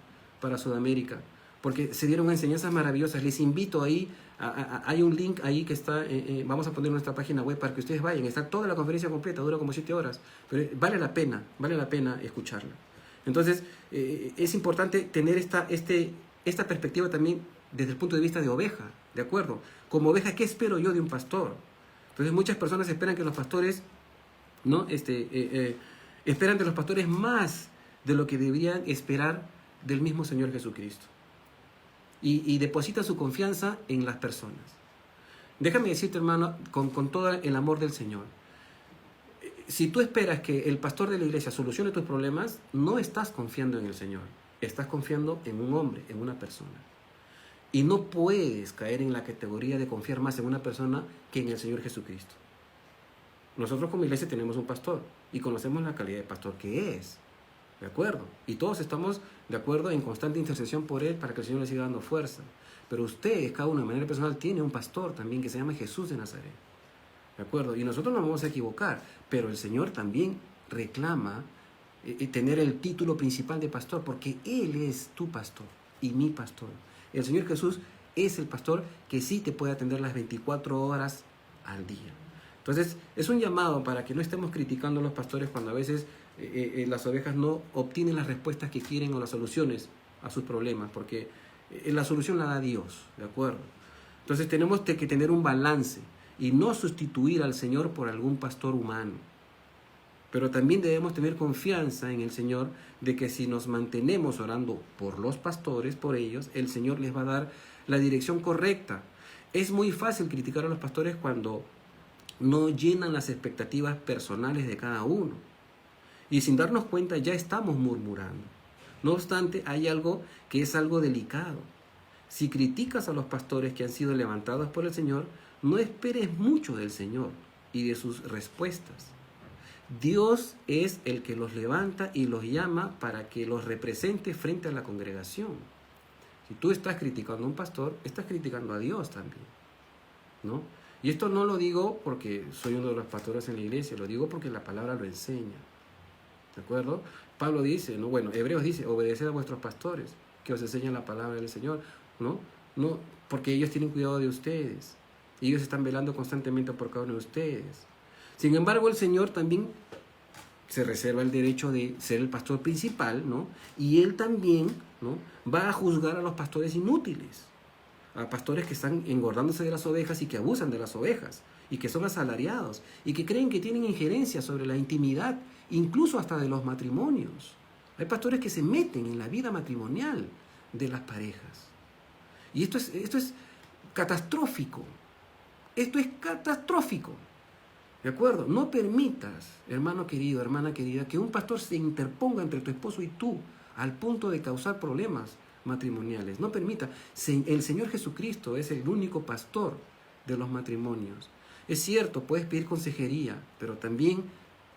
para Sudamérica, porque se dieron enseñanzas maravillosas. Les invito ahí, hay un link ahí que está, vamos a poner en nuestra página web para que ustedes vayan. Está toda la conferencia completa, dura como 7 horas, pero vale la pena escucharla. Entonces, es importante tener esta perspectiva también desde el punto de vista de oveja, ¿de acuerdo? Como oveja, ¿qué espero yo de un pastor? Entonces, muchas personas esperan que los pastores, ¿no? Esperan de los pastores más de lo que deberían esperar del mismo Señor Jesucristo. y deposita su confianza en las personas. Déjame decirte, hermano, con todo el amor del Señor, si tú esperas que el pastor de la iglesia solucione tus problemas, no estás confiando en el Señor, estás confiando en un hombre, en una persona. Y no puedes caer en la categoría de confiar más en una persona que en el Señor Jesucristo. Nosotros como iglesia tenemos un pastor y conocemos la calidad de pastor que es, ¿de acuerdo? Y todos estamos de acuerdo en constante intercesión por él para que el Señor le siga dando fuerza. Pero usted, cada uno de manera personal, tiene un pastor también que se llama Jesús de Nazaret, ¿de acuerdo? Y nosotros nos vamos a equivocar, pero el Señor también reclama tener el título principal de pastor, porque Él es tu pastor y mi pastor. El Señor Jesús es el pastor que sí te puede atender las 24 horas al día. Entonces, es un llamado para que no estemos criticando a los pastores cuando a veces las ovejas no obtienen las respuestas que quieren o las soluciones a sus problemas, porque la solución la da Dios, ¿de acuerdo? Entonces, tenemos que tener un balance y no sustituir al Señor por algún pastor humano. Pero también debemos tener confianza en el Señor de que si nos mantenemos orando por los pastores, por ellos, el Señor les va a dar la dirección correcta. Es muy fácil criticar a los pastores cuando no llenan las expectativas personales de cada uno. Y sin darnos cuenta ya estamos murmurando. No obstante, hay algo que es algo delicado. Si criticas a los pastores que han sido levantados por el Señor, no esperes mucho del Señor y de sus respuestas. Dios es el que los levanta y los llama para que los represente frente a la congregación. Si tú estás criticando a un pastor, estás criticando a Dios también, ¿no? Y esto no lo digo porque soy uno de los pastores en la iglesia, lo digo porque la palabra lo enseña, ¿de acuerdo? Pablo dice, ¿no? Bueno, Hebreos dice, obedeced a vuestros pastores, que os enseñan la palabra del Señor, ¿no? No, porque ellos tienen cuidado de ustedes, ellos están velando constantemente por cada uno de ustedes. Sin embargo, el Señor también se reserva el derecho de ser el pastor principal, ¿no? Y Él también, ¿no?, va a juzgar a los pastores inútiles, a pastores que están engordándose de las ovejas y que abusan de las ovejas, y que son asalariados, y que creen que tienen injerencia sobre la intimidad, incluso hasta de los matrimonios. Hay pastores que se meten en la vida matrimonial de las parejas. Y esto es catastrófico. Esto es catastrófico. ¿De acuerdo? No permitas, hermano querido, hermana querida, que un pastor se interponga entre tu esposo y tú al punto de causar problemas matrimoniales. No permita. El Señor Jesucristo es el único pastor de los matrimonios. Es cierto, puedes pedir consejería, pero también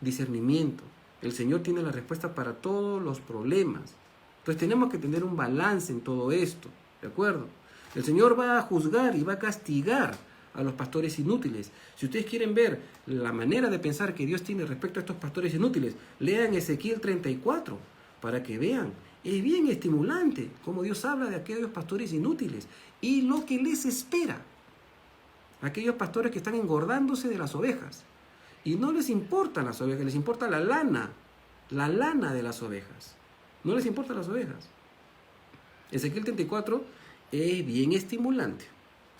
discernimiento. El Señor tiene la respuesta para todos los problemas. Entonces tenemos que tener un balance en todo esto, ¿de acuerdo? El Señor va a juzgar y va a castigar a los pastores inútiles. Si ustedes quieren ver la manera de pensar que Dios tiene respecto a estos pastores inútiles, lean Ezequiel 34 para que vean. Es bien estimulante cómo Dios habla de aquellos pastores inútiles y lo que les espera. Aquellos pastores que están engordándose de las ovejas. Y no les importan las ovejas, les importa la lana de las ovejas. No les importan las ovejas. Ezequiel 34 es bien estimulante.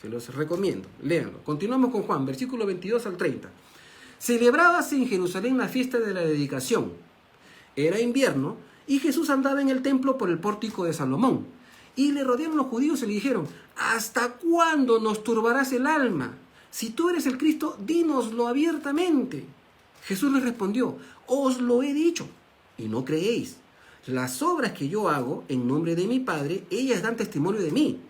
Se los recomiendo, léanlo. Continuamos con Juan, versículo 22 al 30. Celebrábase en Jerusalén la fiesta de la dedicación. Era invierno y Jesús andaba en el templo por el pórtico de Salomón. Y le rodearon los judíos y le dijeron, ¿hasta cuándo nos turbarás el alma? Si tú eres el Cristo, dínoslo abiertamente. Jesús les respondió, os lo he dicho y no creéis. Las obras que yo hago en nombre de mi Padre, ellas dan testimonio de mí.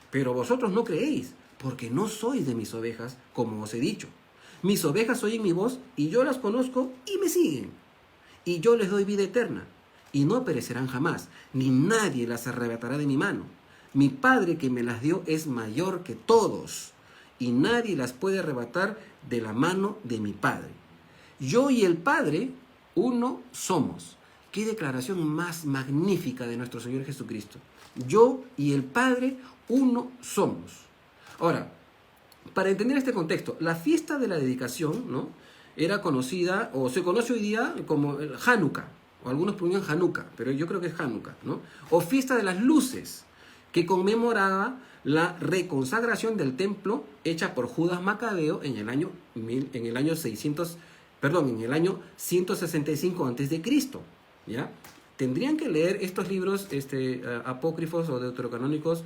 Pero vosotros no creéis, porque no sois de mis ovejas, como os he dicho. Mis ovejas oyen mi voz, y yo las conozco, y me siguen. Y yo les doy vida eterna, y no perecerán jamás, ni nadie las arrebatará de mi mano. Mi Padre que me las dio es mayor que todos, y nadie las puede arrebatar de la mano de mi Padre. Yo y el Padre, uno somos. Qué declaración más magnífica de nuestro Señor Jesucristo. Yo y el Padre, uno somos. Ahora, para entender este contexto, la fiesta de la dedicación, ¿no?, era conocida, o se conoce hoy día como el Hanukkah, o algunos pronuncian Hanukkah, pero yo creo que es Hanukkah, ¿no?, o fiesta de las luces, que conmemoraba la reconsagración del templo hecha por Judas Macabeo en el año 165 a.C., ¿ya? Tendrían que leer estos libros apócrifos o deuterocanónicos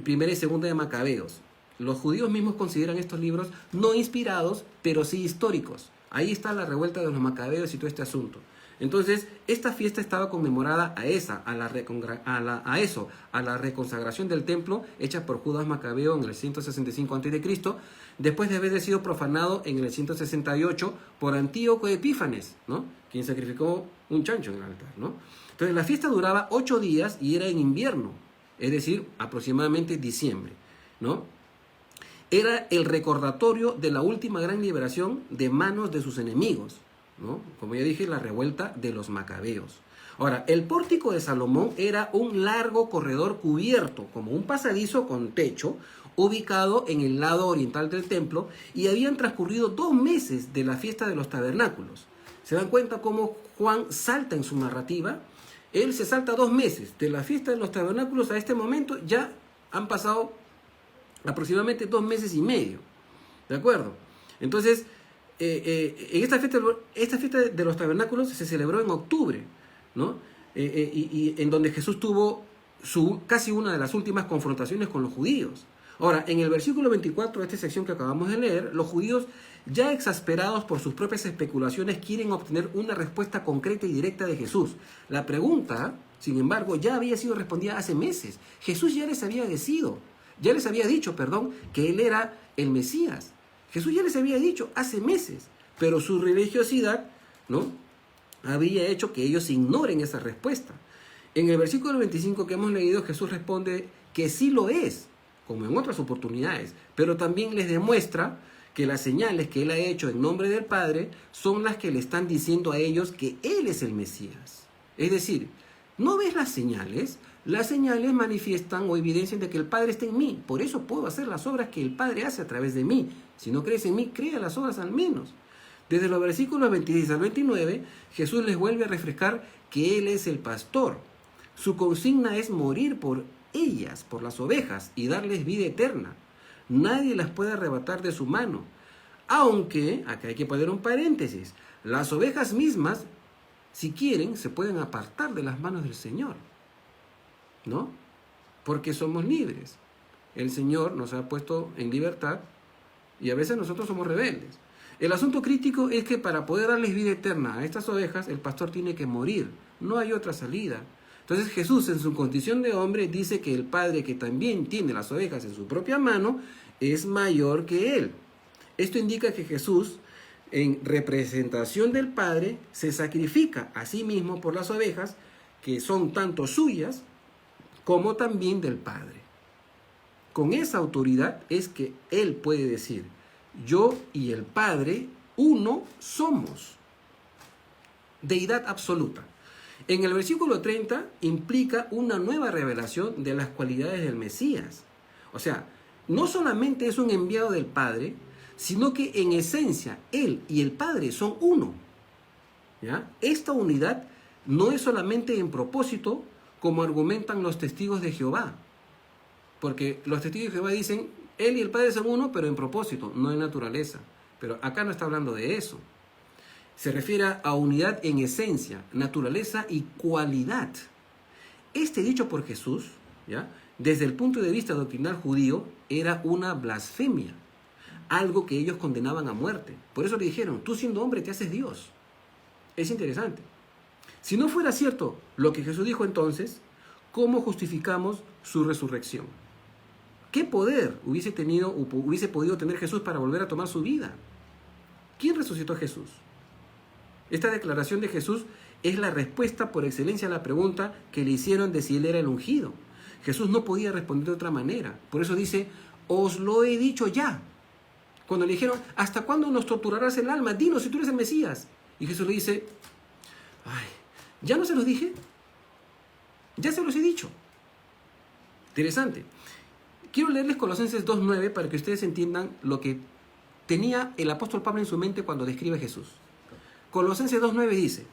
Primera y Segunda de Macabeos. Los judíos mismos consideran estos libros no inspirados, pero sí históricos. Ahí está la revuelta de los macabeos y todo este asunto. Entonces, esta fiesta estaba conmemorada a la reconsagración del templo hecha por Judas Macabeo en el 165 a.C., después de haber sido profanado en el 168 por Antíoco Epífanes, ¿no? Quien sacrificó un chancho en el altar, ¿no? Entonces, la fiesta duraba 8 días y era en invierno, es decir, aproximadamente diciembre, ¿no? Era el recordatorio de la última gran liberación de manos de sus enemigos, ¿no? Como ya dije, la revuelta de los macabeos. Ahora, el pórtico de Salomón era un largo corredor cubierto, como un pasadizo con techo, ubicado en el lado oriental del templo, y habían transcurrido 2 meses de la fiesta de los tabernáculos. ¿Se dan cuenta cómo Juan salta en su narrativa? Él se salta 2 meses. De la fiesta de los tabernáculos a este momento ya han pasado aproximadamente 2 meses y medio. ¿De acuerdo? Entonces, en esta fiesta de los tabernáculos se celebró en octubre, ¿no? Y en donde Jesús tuvo casi una de las últimas confrontaciones con los judíos. Ahora, en el versículo 24 de esta sección que acabamos de leer, los judíos, ya exasperados por sus propias especulaciones, quieren obtener una respuesta concreta y directa de Jesús. La pregunta, sin embargo, ya había sido respondida hace meses. Jesús ya les había dicho, que Él era el Mesías. Jesús ya les había dicho hace meses, pero su religiosidad, ¿no?, había hecho que ellos ignoren esa respuesta. En el versículo 25 que hemos leído, Jesús responde que sí lo es, como en otras oportunidades, pero también les demuestra que las señales que Él ha hecho en nombre del Padre son las que le están diciendo a ellos que Él es el Mesías. Es decir, ¿no ves las señales? Las señales manifiestan o evidencian de que el Padre está en mí. Por eso puedo hacer las obras que el Padre hace a través de mí. Si no crees en mí, crea las obras al menos. Desde los versículos 26 al 29, Jesús les vuelve a refrescar que Él es el pastor. Su consigna es morir por ellas, por las ovejas, y darles vida eterna. Nadie las puede arrebatar de su mano. Aunque, acá hay que poner un paréntesis, las ovejas mismas, si quieren, se pueden apartar de las manos del Señor, ¿no? Porque somos libres. El Señor nos ha puesto en libertad y a veces nosotros somos rebeldes. El asunto crítico es que para poder darles vida eterna a estas ovejas, el pastor tiene que morir. No hay otra salida. Entonces Jesús, en su condición de hombre, dice que el Padre, que también tiene las ovejas en su propia mano, es mayor que Él. Esto indica que Jesús, en representación del Padre, se sacrifica a sí mismo por las ovejas, que son tanto suyas como también del Padre. Con esa autoridad es que Él puede decir: yo y el Padre, uno somos. Deidad absoluta. En el versículo 30 implica una nueva revelación de las cualidades del Mesías. O sea, no solamente es un enviado del Padre, sino que en esencia Él y el Padre son uno. ¿Ya? Esta unidad no es solamente en propósito, como argumentan los testigos de Jehová. Porque los testigos de Jehová dicen: Él y el Padre son uno, pero en propósito, no en naturaleza. Pero acá no está hablando de eso. Se refiere a unidad en esencia, naturaleza y cualidad. Este dicho por Jesús, ¿ya?, desde el punto de vista doctrinal judío, era una blasfemia. Algo que ellos condenaban a muerte. Por eso le dijeron: tú siendo hombre te haces Dios. Es interesante. Si no fuera cierto lo que Jesús dijo entonces, ¿cómo justificamos su resurrección? ¿Qué poder hubiese podido tener Jesús para volver a tomar su vida? ¿Quién resucitó a Jesús? Esta declaración de Jesús es la respuesta por excelencia a la pregunta que le hicieron de si Él era el ungido. Jesús no podía responder de otra manera. Por eso dice: os lo he dicho ya. Cuando le dijeron: ¿hasta cuándo nos torturarás el alma? Dinos si tú eres el Mesías. Y Jesús le dice: ay, ¿ya no se los dije? Ya se los he dicho. Interesante. Quiero leerles Colosenses 2:9 para que ustedes entiendan lo que tenía el apóstol Pablo en su mente cuando describe a Jesús. Colosenses 2:9 dice: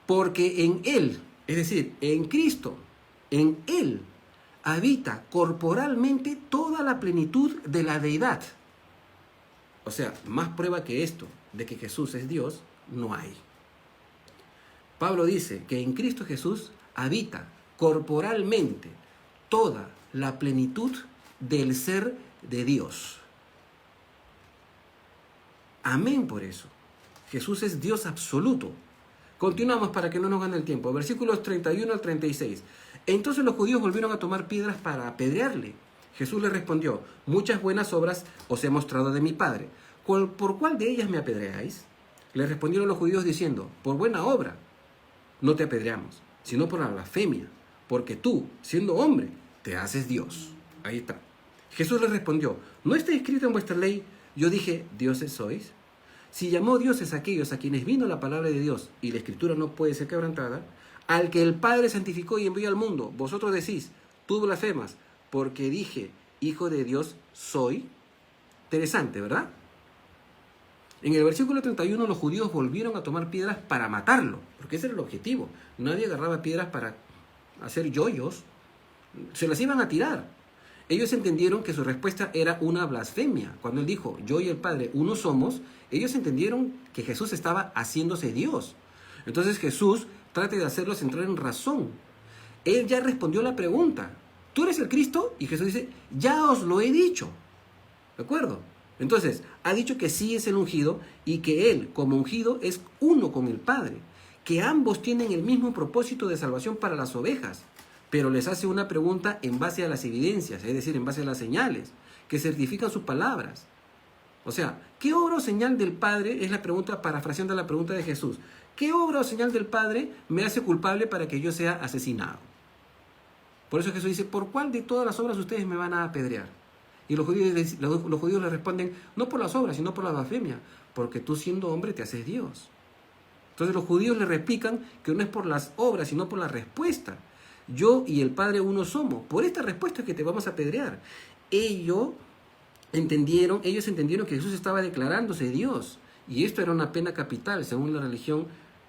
porque en Él, es decir, en Cristo, en Él habita corporalmente toda la plenitud de la deidad. O sea, más prueba que esto de que Jesús es Dios no hay. Pablo dice que en Cristo Jesús habita corporalmente toda la plenitud del ser de Dios. Amén por eso. Jesús es Dios absoluto. Continuamos para que no nos gane el tiempo. Versículos 31 al 36. Entonces los judíos volvieron a tomar piedras para apedrearle. Jesús les respondió: muchas buenas obras os he mostrado de mi Padre. ¿Por cuál de ellas me apedreáis? Le respondieron los judíos diciendo: por buena obra no te apedreamos, sino por la blasfemia, porque tú, siendo hombre, te haces Dios. Ahí está. Jesús les respondió: ¿no está escrito en vuestra ley? Yo dije: dioses sois. Si llamó dioses a aquellos a quienes vino la palabra de Dios, y la escritura no puede ser quebrantada, al que el Padre santificó y envió al mundo, vosotros decís: tú blasfemas, porque dije, hijo de Dios soy. Interesante, ¿verdad? En el versículo 31 los judíos volvieron a tomar piedras para matarlo, porque ese era el objetivo. Nadie agarraba piedras para hacer yoyos, se las iban a tirar. Ellos entendieron que su respuesta era una blasfemia. Cuando él dijo: yo y el Padre uno somos, ellos entendieron que Jesús estaba haciéndose Dios. Entonces Jesús trata de hacerlos entrar en razón. Él ya respondió la pregunta: ¿tú eres el Cristo? Y Jesús dice: ya os lo he dicho. ¿De acuerdo? Entonces, ha dicho que sí es el ungido y que él, como ungido, es uno con el Padre. Que ambos tienen el mismo propósito de salvación para las ovejas. Pero les hace una pregunta en base a las evidencias, es decir, en base a las señales, que certifican sus palabras. O sea, ¿qué obra o señal del Padre? Es la pregunta, parafraseando la pregunta de Jesús. ¿Qué obra o señal del Padre me hace culpable para que yo sea asesinado? Por eso Jesús dice: ¿por cuál de todas las obras ustedes me van a apedrear? Y los judíos le responden: no por las obras, sino por la blasfemia, porque tú, siendo hombre, te haces Dios. Entonces los judíos le replican que no es por las obras, sino por la respuesta. Yo y el Padre uno somos. Por esta respuesta es que te vamos a apedrear. Ellos entendieron que Jesús estaba declarándose Dios. Y esto era una pena capital, según la religión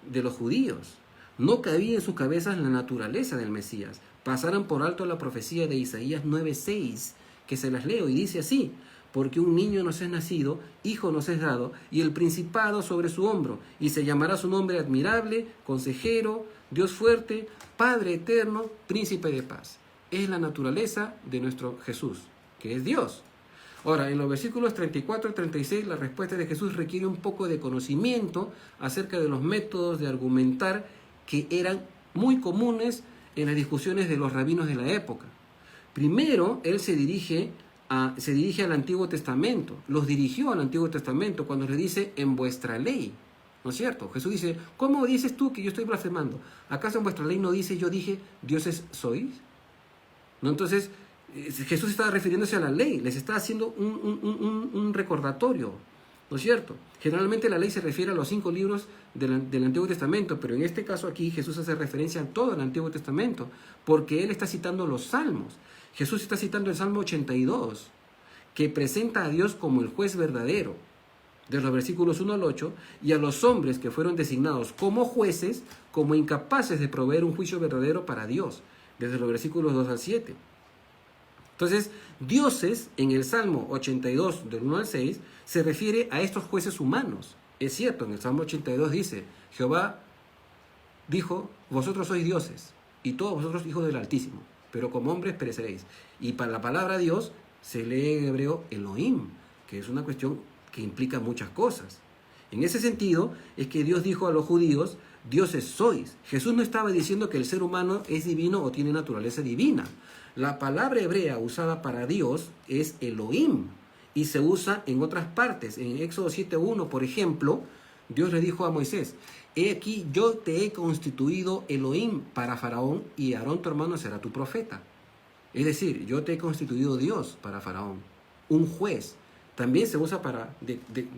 de los judíos. No cabía en sus cabezas la naturaleza del Mesías. Pasaron por alto la profecía de Isaías 9:6, que se las leo y dice así: porque un niño nos es nacido, hijo nos es dado, y el principado sobre su hombro, y se llamará su nombre admirable, consejero, Dios fuerte, Padre eterno, príncipe de paz. Es la naturaleza de nuestro Jesús, que es Dios. Ahora, en los versículos 34 y 36, la respuesta de Jesús requiere un poco de conocimiento acerca de los métodos de argumentar que eran muy comunes en las discusiones de los rabinos de la época. Primero, él se dirige al Antiguo Testamento, los dirigió al Antiguo Testamento cuando le dice: en vuestra ley. ¿No es cierto? Jesús dice: ¿cómo dices tú que yo estoy blasfemando? ¿Acaso en vuestra ley no dice: yo dije, dioses sois? ¿No? Entonces, Jesús estaba refiriéndose a la ley, les está haciendo un recordatorio, ¿no es cierto? Generalmente la ley se refiere a los 5 libros del Antiguo Testamento, pero en este caso aquí Jesús hace referencia a todo el Antiguo Testamento, porque él está citando los salmos. Jesús está citando el Salmo 82, que presenta a Dios como el juez verdadero, de los versículos 1 al 8, y a los hombres que fueron designados como jueces, como incapaces de proveer un juicio verdadero para Dios, desde los versículos 2 al 7. Entonces, dioses, en el Salmo 82, del 1 al 6, se refiere a estos jueces humanos. Es cierto, en el Salmo 82 dice: Jehová dijo: vosotros sois dioses, y todos vosotros hijos del Altísimo, pero como hombres pereceréis. Y para la palabra Dios se lee en hebreo Elohim, que es una cuestión que implica muchas cosas. En ese sentido, es que Dios dijo a los judíos: dioses sois. Jesús no estaba diciendo que el ser humano es divino o tiene naturaleza divina. La palabra hebrea usada para Dios es Elohim y se usa en otras partes. En Éxodo 7:1, por ejemplo, Dios le dijo a Moisés: he aquí, yo te he constituido Elohim para Faraón, y Aarón tu hermano será tu profeta. Es decir, yo te he constituido Dios para Faraón, un juez. También se usa para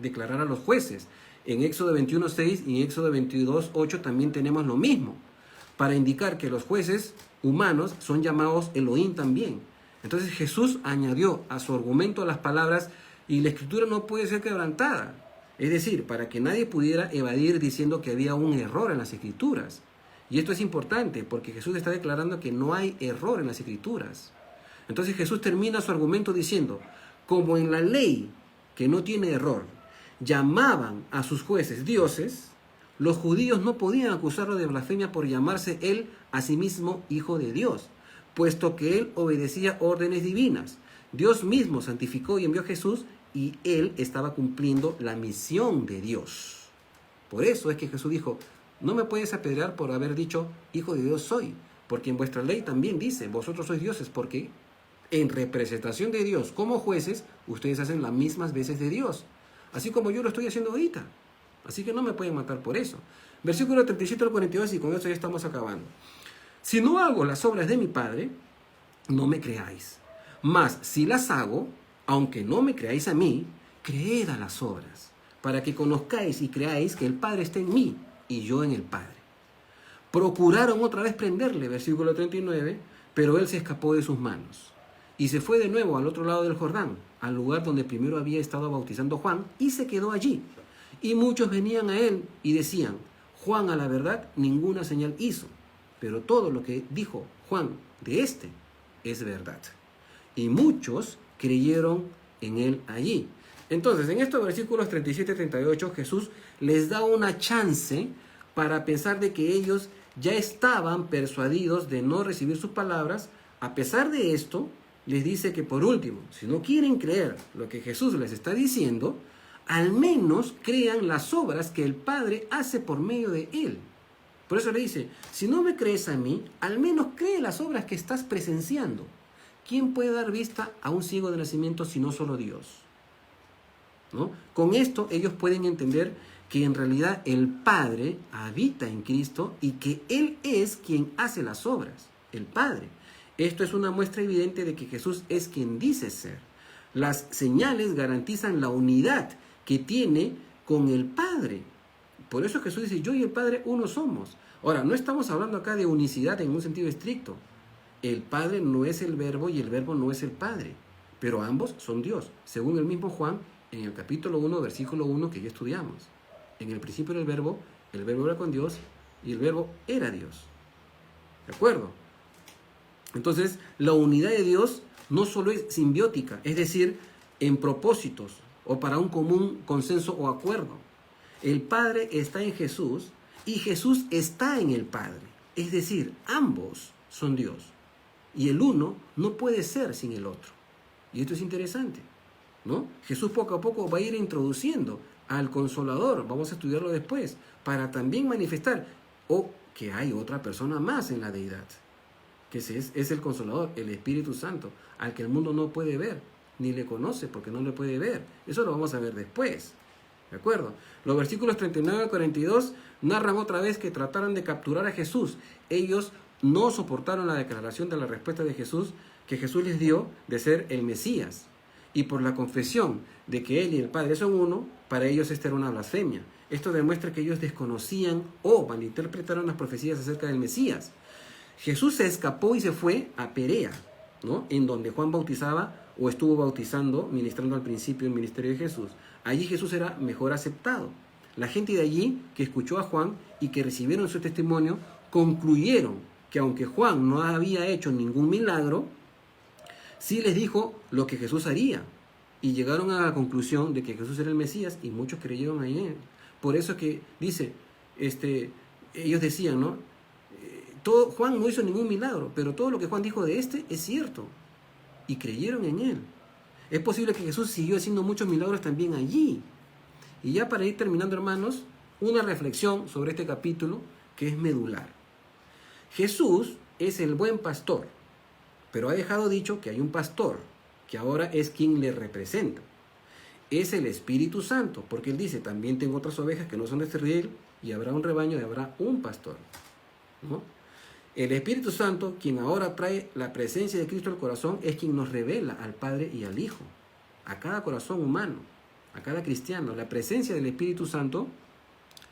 declarar a los jueces. En Éxodo 21:6 y en Éxodo 22:8 también tenemos lo mismo, para indicar que los jueces humanos son llamados Elohim también. Entonces Jesús añadió a su argumento las palabras: y la escritura no puede ser quebrantada. Es decir, para que nadie pudiera evadir diciendo que había un error en las escrituras. Y esto es importante porque Jesús está declarando que no hay error en las escrituras. Entonces Jesús termina su argumento diciendo: como en la ley, que no tiene error, llamaban a sus jueces dioses, los judíos no podían acusarlo de blasfemia por llamarse él a sí mismo hijo de Dios. puesto que él obedecía órdenes divinas. Dios mismo santificó y envió a Jesús y él estaba cumpliendo la misión de Dios. Por eso es que Jesús dijo, no me puedes apedrear por haber dicho, hijo de Dios soy, porque en vuestra ley también dice, vosotros sois dioses, porque en representación de Dios como jueces, ustedes hacen las mismas veces de Dios, así como yo lo estoy haciendo ahorita. Así que no me pueden matar por eso. Versículo 37 al 42, y con eso ya estamos acabando. Si no hago las obras de mi Padre, no me creáis. Mas si las hago, aunque no me creáis a mí, creed a las obras, para que conozcáis y creáis que el Padre está en mí y yo en el Padre. Procuraron otra vez prenderle, versículo 39, pero él se escapó de sus manos. Y se fue de nuevo al otro lado del Jordán, al lugar donde primero había estado bautizando Juan, y se quedó allí. Y muchos venían a él y decían, Juan a la verdad ninguna señal hizo, pero todo lo que dijo Juan de este es verdad. Y muchos creyeron en él allí. Entonces, en estos versículos 37 y 38, Jesús les da una chance para pensar de que ellos ya estaban persuadidos de no recibir sus palabras. A pesar de esto, les dice que por último, si no quieren creer lo que Jesús les está diciendo, al menos crean las obras que el Padre hace por medio de él. Por eso le dice, si no me crees a mí, al menos cree las obras que estás presenciando. ¿Quién puede dar vista a un ciego de nacimiento si no solo Dios? ¿No? Con esto ellos pueden entender que en realidad el Padre habita en Cristo y que Él es quien hace las obras, el Padre. Esto es una muestra evidente de que Jesús es quien dice ser. Las señales garantizan la unidad que tiene con el Padre. Por eso Jesús dice, yo y el Padre uno somos. Ahora, no estamos hablando acá de unicidad en un sentido estricto. El Padre no es el Verbo y el Verbo no es el Padre, pero ambos son Dios, según el mismo Juan en el capítulo 1, versículo 1 que ya estudiamos. En el principio era el Verbo era con Dios y el Verbo era Dios. ¿De acuerdo? Entonces, la unidad de Dios no solo es simbiótica, es decir, en propósitos o para un común consenso o acuerdo. El Padre está en Jesús y Jesús está en el Padre. Es decir, ambos son Dios. Y el uno no puede ser sin el otro. Y esto es interesante, ¿no? Jesús poco a poco va a ir introduciendo al Consolador, vamos a estudiarlo después, para también manifestar que hay otra persona más en la deidad, que es el Consolador, el Espíritu Santo, al que el mundo no puede ver, ni le conoce porque no le puede ver. Eso lo vamos a ver después, ¿de acuerdo? Los versículos 39 al 42 narran otra vez que trataron de capturar a Jesús. Ellos no soportaron la declaración de la respuesta de Jesús que Jesús les dio de ser el Mesías. Y por la confesión de que Él y el Padre son uno, para ellos esta era una blasfemia. Esto demuestra que ellos desconocían o malinterpretaron las profecías acerca del Mesías. Jesús se escapó y se fue a Perea, ¿no? En donde Juan bautizaba o estuvo bautizando, ministrando al principio el ministerio de Jesús. Allí Jesús era mejor aceptado. La gente de allí que escuchó a Juan y que recibieron su testimonio, concluyeron que aunque Juan no había hecho ningún milagro, sí les dijo lo que Jesús haría. Y llegaron a la conclusión de que Jesús era el Mesías y muchos creyeron en él. Por eso que dice, ellos decían, ¿no? Juan no hizo ningún milagro, pero todo lo que Juan dijo de este es cierto. Y creyeron en él. Es posible que Jesús siguió haciendo muchos milagros también allí. Y ya para ir terminando, hermanos, una reflexión sobre este capítulo que es medular. Jesús es el buen pastor, pero ha dejado dicho que hay un pastor, que ahora es quien le representa. Es el Espíritu Santo, porque él dice, también tengo otras ovejas que no son de este redil, y habrá un rebaño y habrá un pastor, ¿no? El Espíritu Santo, quien ahora trae la presencia de Cristo al corazón, es quien nos revela al Padre y al Hijo, a cada corazón humano, a cada cristiano. La presencia del Espíritu Santo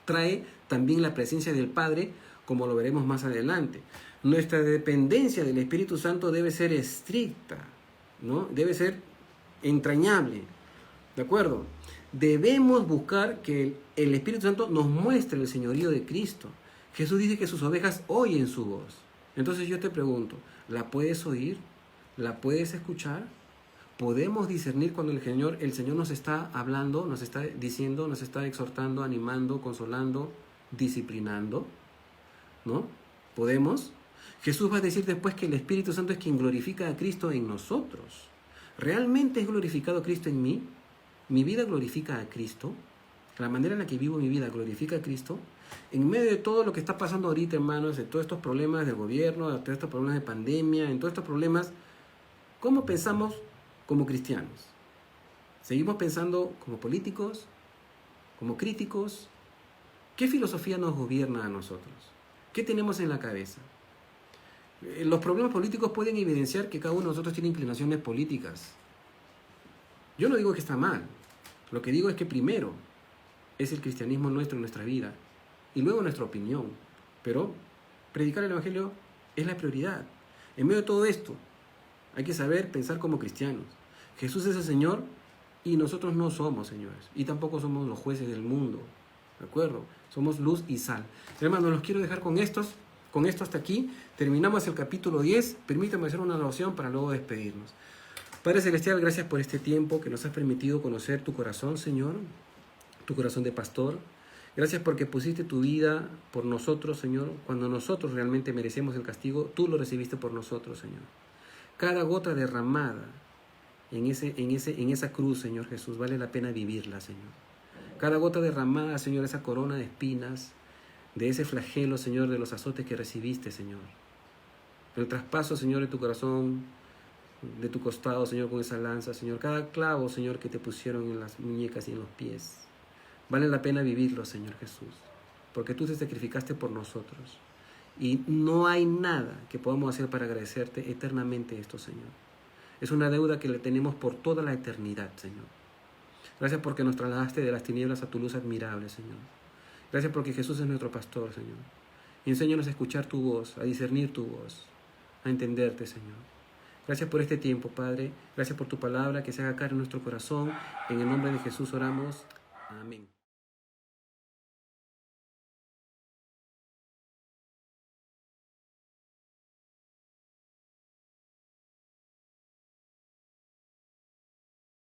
trae también la presencia del Padre, como lo veremos más adelante. Nuestra dependencia del Espíritu Santo debe ser estricta, ¿no? Debe ser entrañable, ¿de acuerdo? Debemos buscar que el Espíritu Santo nos muestre el señorío de Cristo. Jesús dice que sus ovejas oyen su voz. Entonces yo te pregunto, ¿la puedes oír? ¿La puedes escuchar? ¿Podemos discernir cuando el Señor nos está hablando, nos está diciendo, nos está exhortando, animando, consolando, disciplinando? ¿No? ¿Podemos? Jesús va a decir después que el Espíritu Santo es quien glorifica a Cristo en nosotros. ¿Realmente es glorificado Cristo en mí? ¿Mi vida glorifica a Cristo? ¿La manera en la que vivo mi vida glorifica a Cristo? En medio de todo lo que está pasando ahorita, hermanos, de todos estos problemas del gobierno, de todos estos problemas de pandemia, en todos estos problemas, ¿cómo pensamos como cristianos? ¿Seguimos pensando como políticos? ¿Como críticos? ¿Qué filosofía nos gobierna a nosotros? ¿Qué tenemos en la cabeza? Los problemas políticos pueden evidenciar que cada uno de nosotros tiene inclinaciones políticas. Yo no digo que está mal. Lo que digo es que primero es el cristianismo nuestro en nuestra vida y luego nuestra opinión. Pero predicar el Evangelio es la prioridad. En medio de todo esto, hay que saber pensar como cristianos. Jesús es el Señor y nosotros no somos señores. Y tampoco somos los jueces del mundo. ¿De acuerdo? Somos luz y sal. Hermanos, los quiero dejar con esto hasta aquí. Terminamos el capítulo 10. Permítanme hacer una oración para luego despedirnos. Padre Celestial, gracias por este tiempo que nos has permitido conocer tu corazón, Señor. Tu corazón de pastor. Gracias porque pusiste tu vida por nosotros, Señor. Cuando nosotros realmente merecemos el castigo, tú lo recibiste por nosotros, Señor. Cada gota derramada en esa cruz, Señor Jesús, vale la pena vivirla, Señor. Cada gota derramada, Señor, esa corona de espinas, de ese flagelo, Señor, de los azotes que recibiste, Señor. El traspaso, Señor, de tu corazón, de tu costado, Señor, con esa lanza, Señor. Cada clavo, Señor, que te pusieron en las muñecas y en los pies. Vale la pena vivirlo, Señor Jesús, porque tú te sacrificaste por nosotros. Y no hay nada que podamos hacer para agradecerte eternamente esto, Señor. Es una deuda que le tenemos por toda la eternidad, Señor. Gracias porque nos trasladaste de las tinieblas a tu luz admirable, Señor. Gracias porque Jesús es nuestro pastor, Señor. Y enséñanos a escuchar tu voz, a discernir tu voz, a entenderte, Señor. Gracias por este tiempo, Padre. Gracias por tu palabra que se haga carne en nuestro corazón. En el nombre de Jesús oramos. Amén.